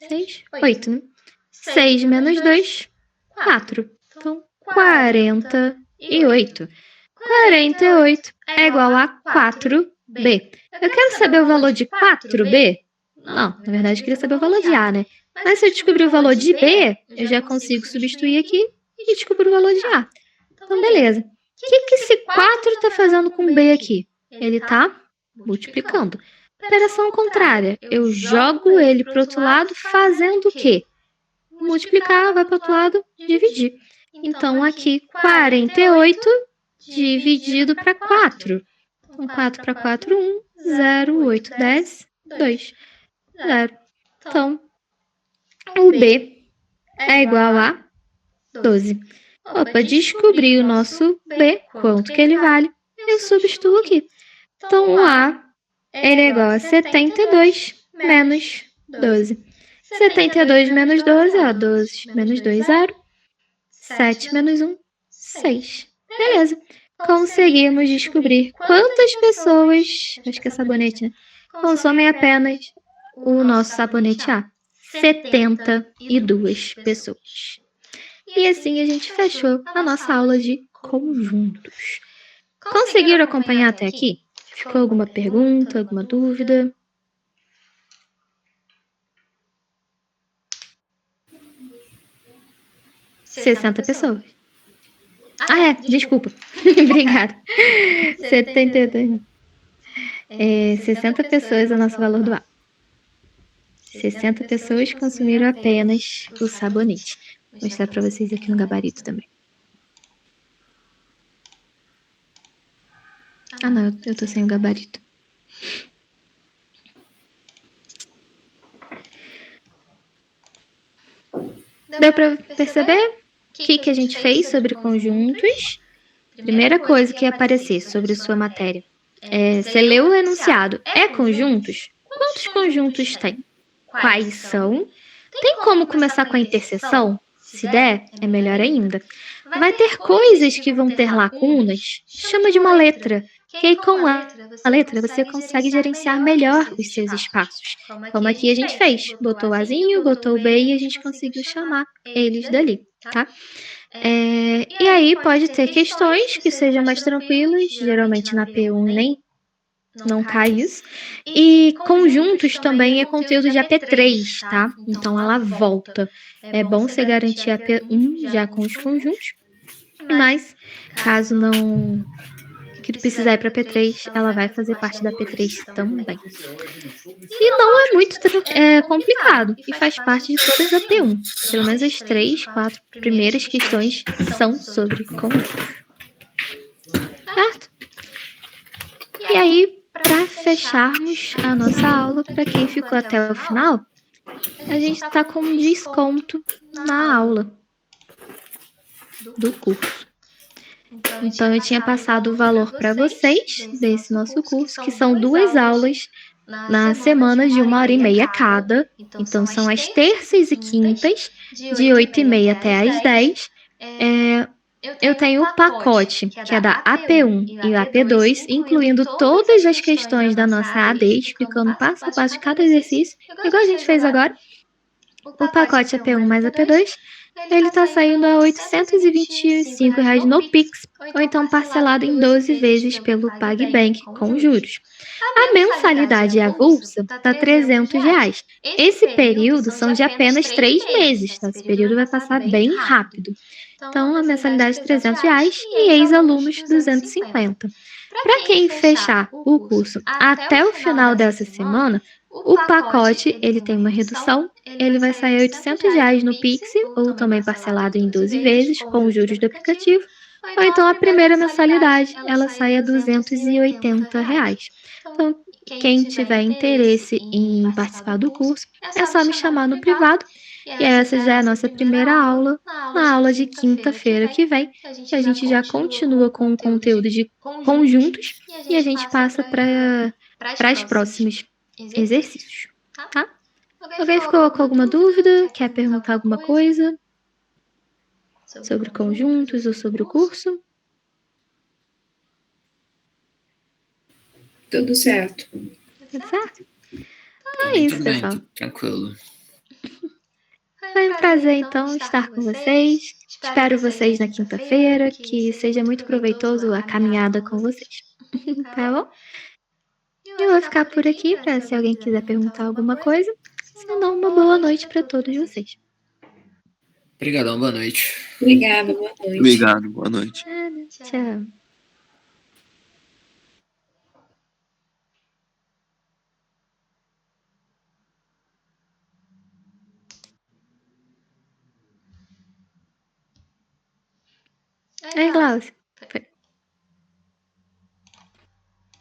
6, 8, né? 6 menos 2, 4. Então, 48. 48 é igual a 4b. Eu quero saber o valor de 4b? Não, na verdade eu queria saber o valor de a, né? Mas se eu descobrir o valor de b, eu já consigo substituir aqui e descobrir o valor de a. Então, beleza. O que esse 4 está fazendo com b aqui? Ele está multiplicando. Operação contrária. Eu jogo ele para o outro lado fazendo o quê? Multiplicar, vai para o outro lado, dividir. Então, aqui, 48 dividido para 4. Então, 4 para 4, 1, 0, 8, 10, 2, 0. Então, o b é igual a 12. Opa, descobri o nosso b, quanto que ele vale, eu substituo aqui. Então, o a ele é igual a 72 menos 12. 72 menos 12, ó, 12 menos 2, 0. 7 menos 1, 6. Beleza. Conseguimos descobrir quantas pessoas, acho que é sabonete, né? Consomem apenas o nosso sabonete A. 72 pessoas. E assim a gente fechou a nossa aula de conjuntos. Conseguiram acompanhar até aqui? Ficou alguma pergunta, alguma dúvida? $60 pessoas. Ah, é, desculpa. Obrigada. 72. 60 pessoas é o nosso valor do A. 60 pessoas consumiram apenas o sabonete. Vou mostrar para vocês aqui no gabarito também. Ah, não, eu tô sem o gabarito. Deu para perceber o que a gente fez sobre conjuntos? Primeira coisa que ia aparecer sobre sua matéria. Você leu o enunciado. É conjuntos? Quantos conjuntos tem? Quais são? Tem como começar com a interseção? Se der, é melhor ainda. Vai ter coisas que vão ter lacunas. Chama de uma letra. Que aí com a letra você consegue gerenciar melhor os seus espaços. Como aqui a gente fez. Botou o Azinho, botou o B e a gente conseguiu chamar eles dali, tá? E aí pode ter questões que sejam mais tranquilas. Geralmente na P1 nem não cai isso. E conjuntos também é conteúdo de AP3, tá? Então ela volta. É bom você garantir a P1 já com os conjuntos. Mas caso não que precisar ir para P3, ela vai fazer parte da P3 também. E não é muito complicado. E faz parte de todas as P1. Pelo menos as 3, 4 primeiras questões são sobre conjuntos. Certo? E aí, para fecharmos a nossa aula, para quem ficou até o final, a gente está com um desconto na aula do curso. Então, eu tinha passado o valor para vocês desse nosso curso, que são 2 aulas na semana de 1h30 cada. Então, são as terças e quintas, de 8h30 até às 10. Eu tenho o pacote, que é da AP1 e o AP2, incluindo todas as questões da nossa AD, explicando passo a passo de cada exercício, igual a gente fez agora. O pacote AP1 mais AP2, ele tá saindo a R$ 825 no Pix, ou então parcelado em 12 vezes pelo PagBank com juros. A mensalidade avulsa tá R$ 300. Esse período são de apenas 3 meses, tá? Esse período vai passar bem rápido. Então, a mensalidade R$ 300 e ex-alunos 250. Para quem fechar o curso até o final dessa semana, o pacote ele tem uma redução, ele vai sair R$ 800 no Pix, ou também parcelado em 12 vezes, com os juros do aplicativo, ou então a primeira mensalidade, ela sai a R$ 280. Então, quem tiver interesse em participar do curso, é só me chamar no privado, e essa já é a nossa primeira aula, na aula de quinta-feira que vem, que a gente já continua com o conteúdo de conjuntos, e a gente passa para os próximos exercícios, tá? Alguém ficou com alguma dúvida? Quer perguntar alguma coisa sobre conjuntos ou sobre o curso?
Tudo certo.
Tudo certo?
Pra
É
mim,
isso,
tudo bem,
pessoal.
tudo tranquilo.
Foi um prazer, então, estar com vocês. Espero vocês na quinta-feira, que seja muito proveitoso a caminhada com vocês. Tá bom? Eu vou ficar por aqui para se alguém quiser perguntar alguma coisa. Se não, uma boa noite para todos vocês.
Obrigadão, boa noite.
Obrigada, boa noite.
Obrigado, boa noite.
Tchau. Oi, Glaucio.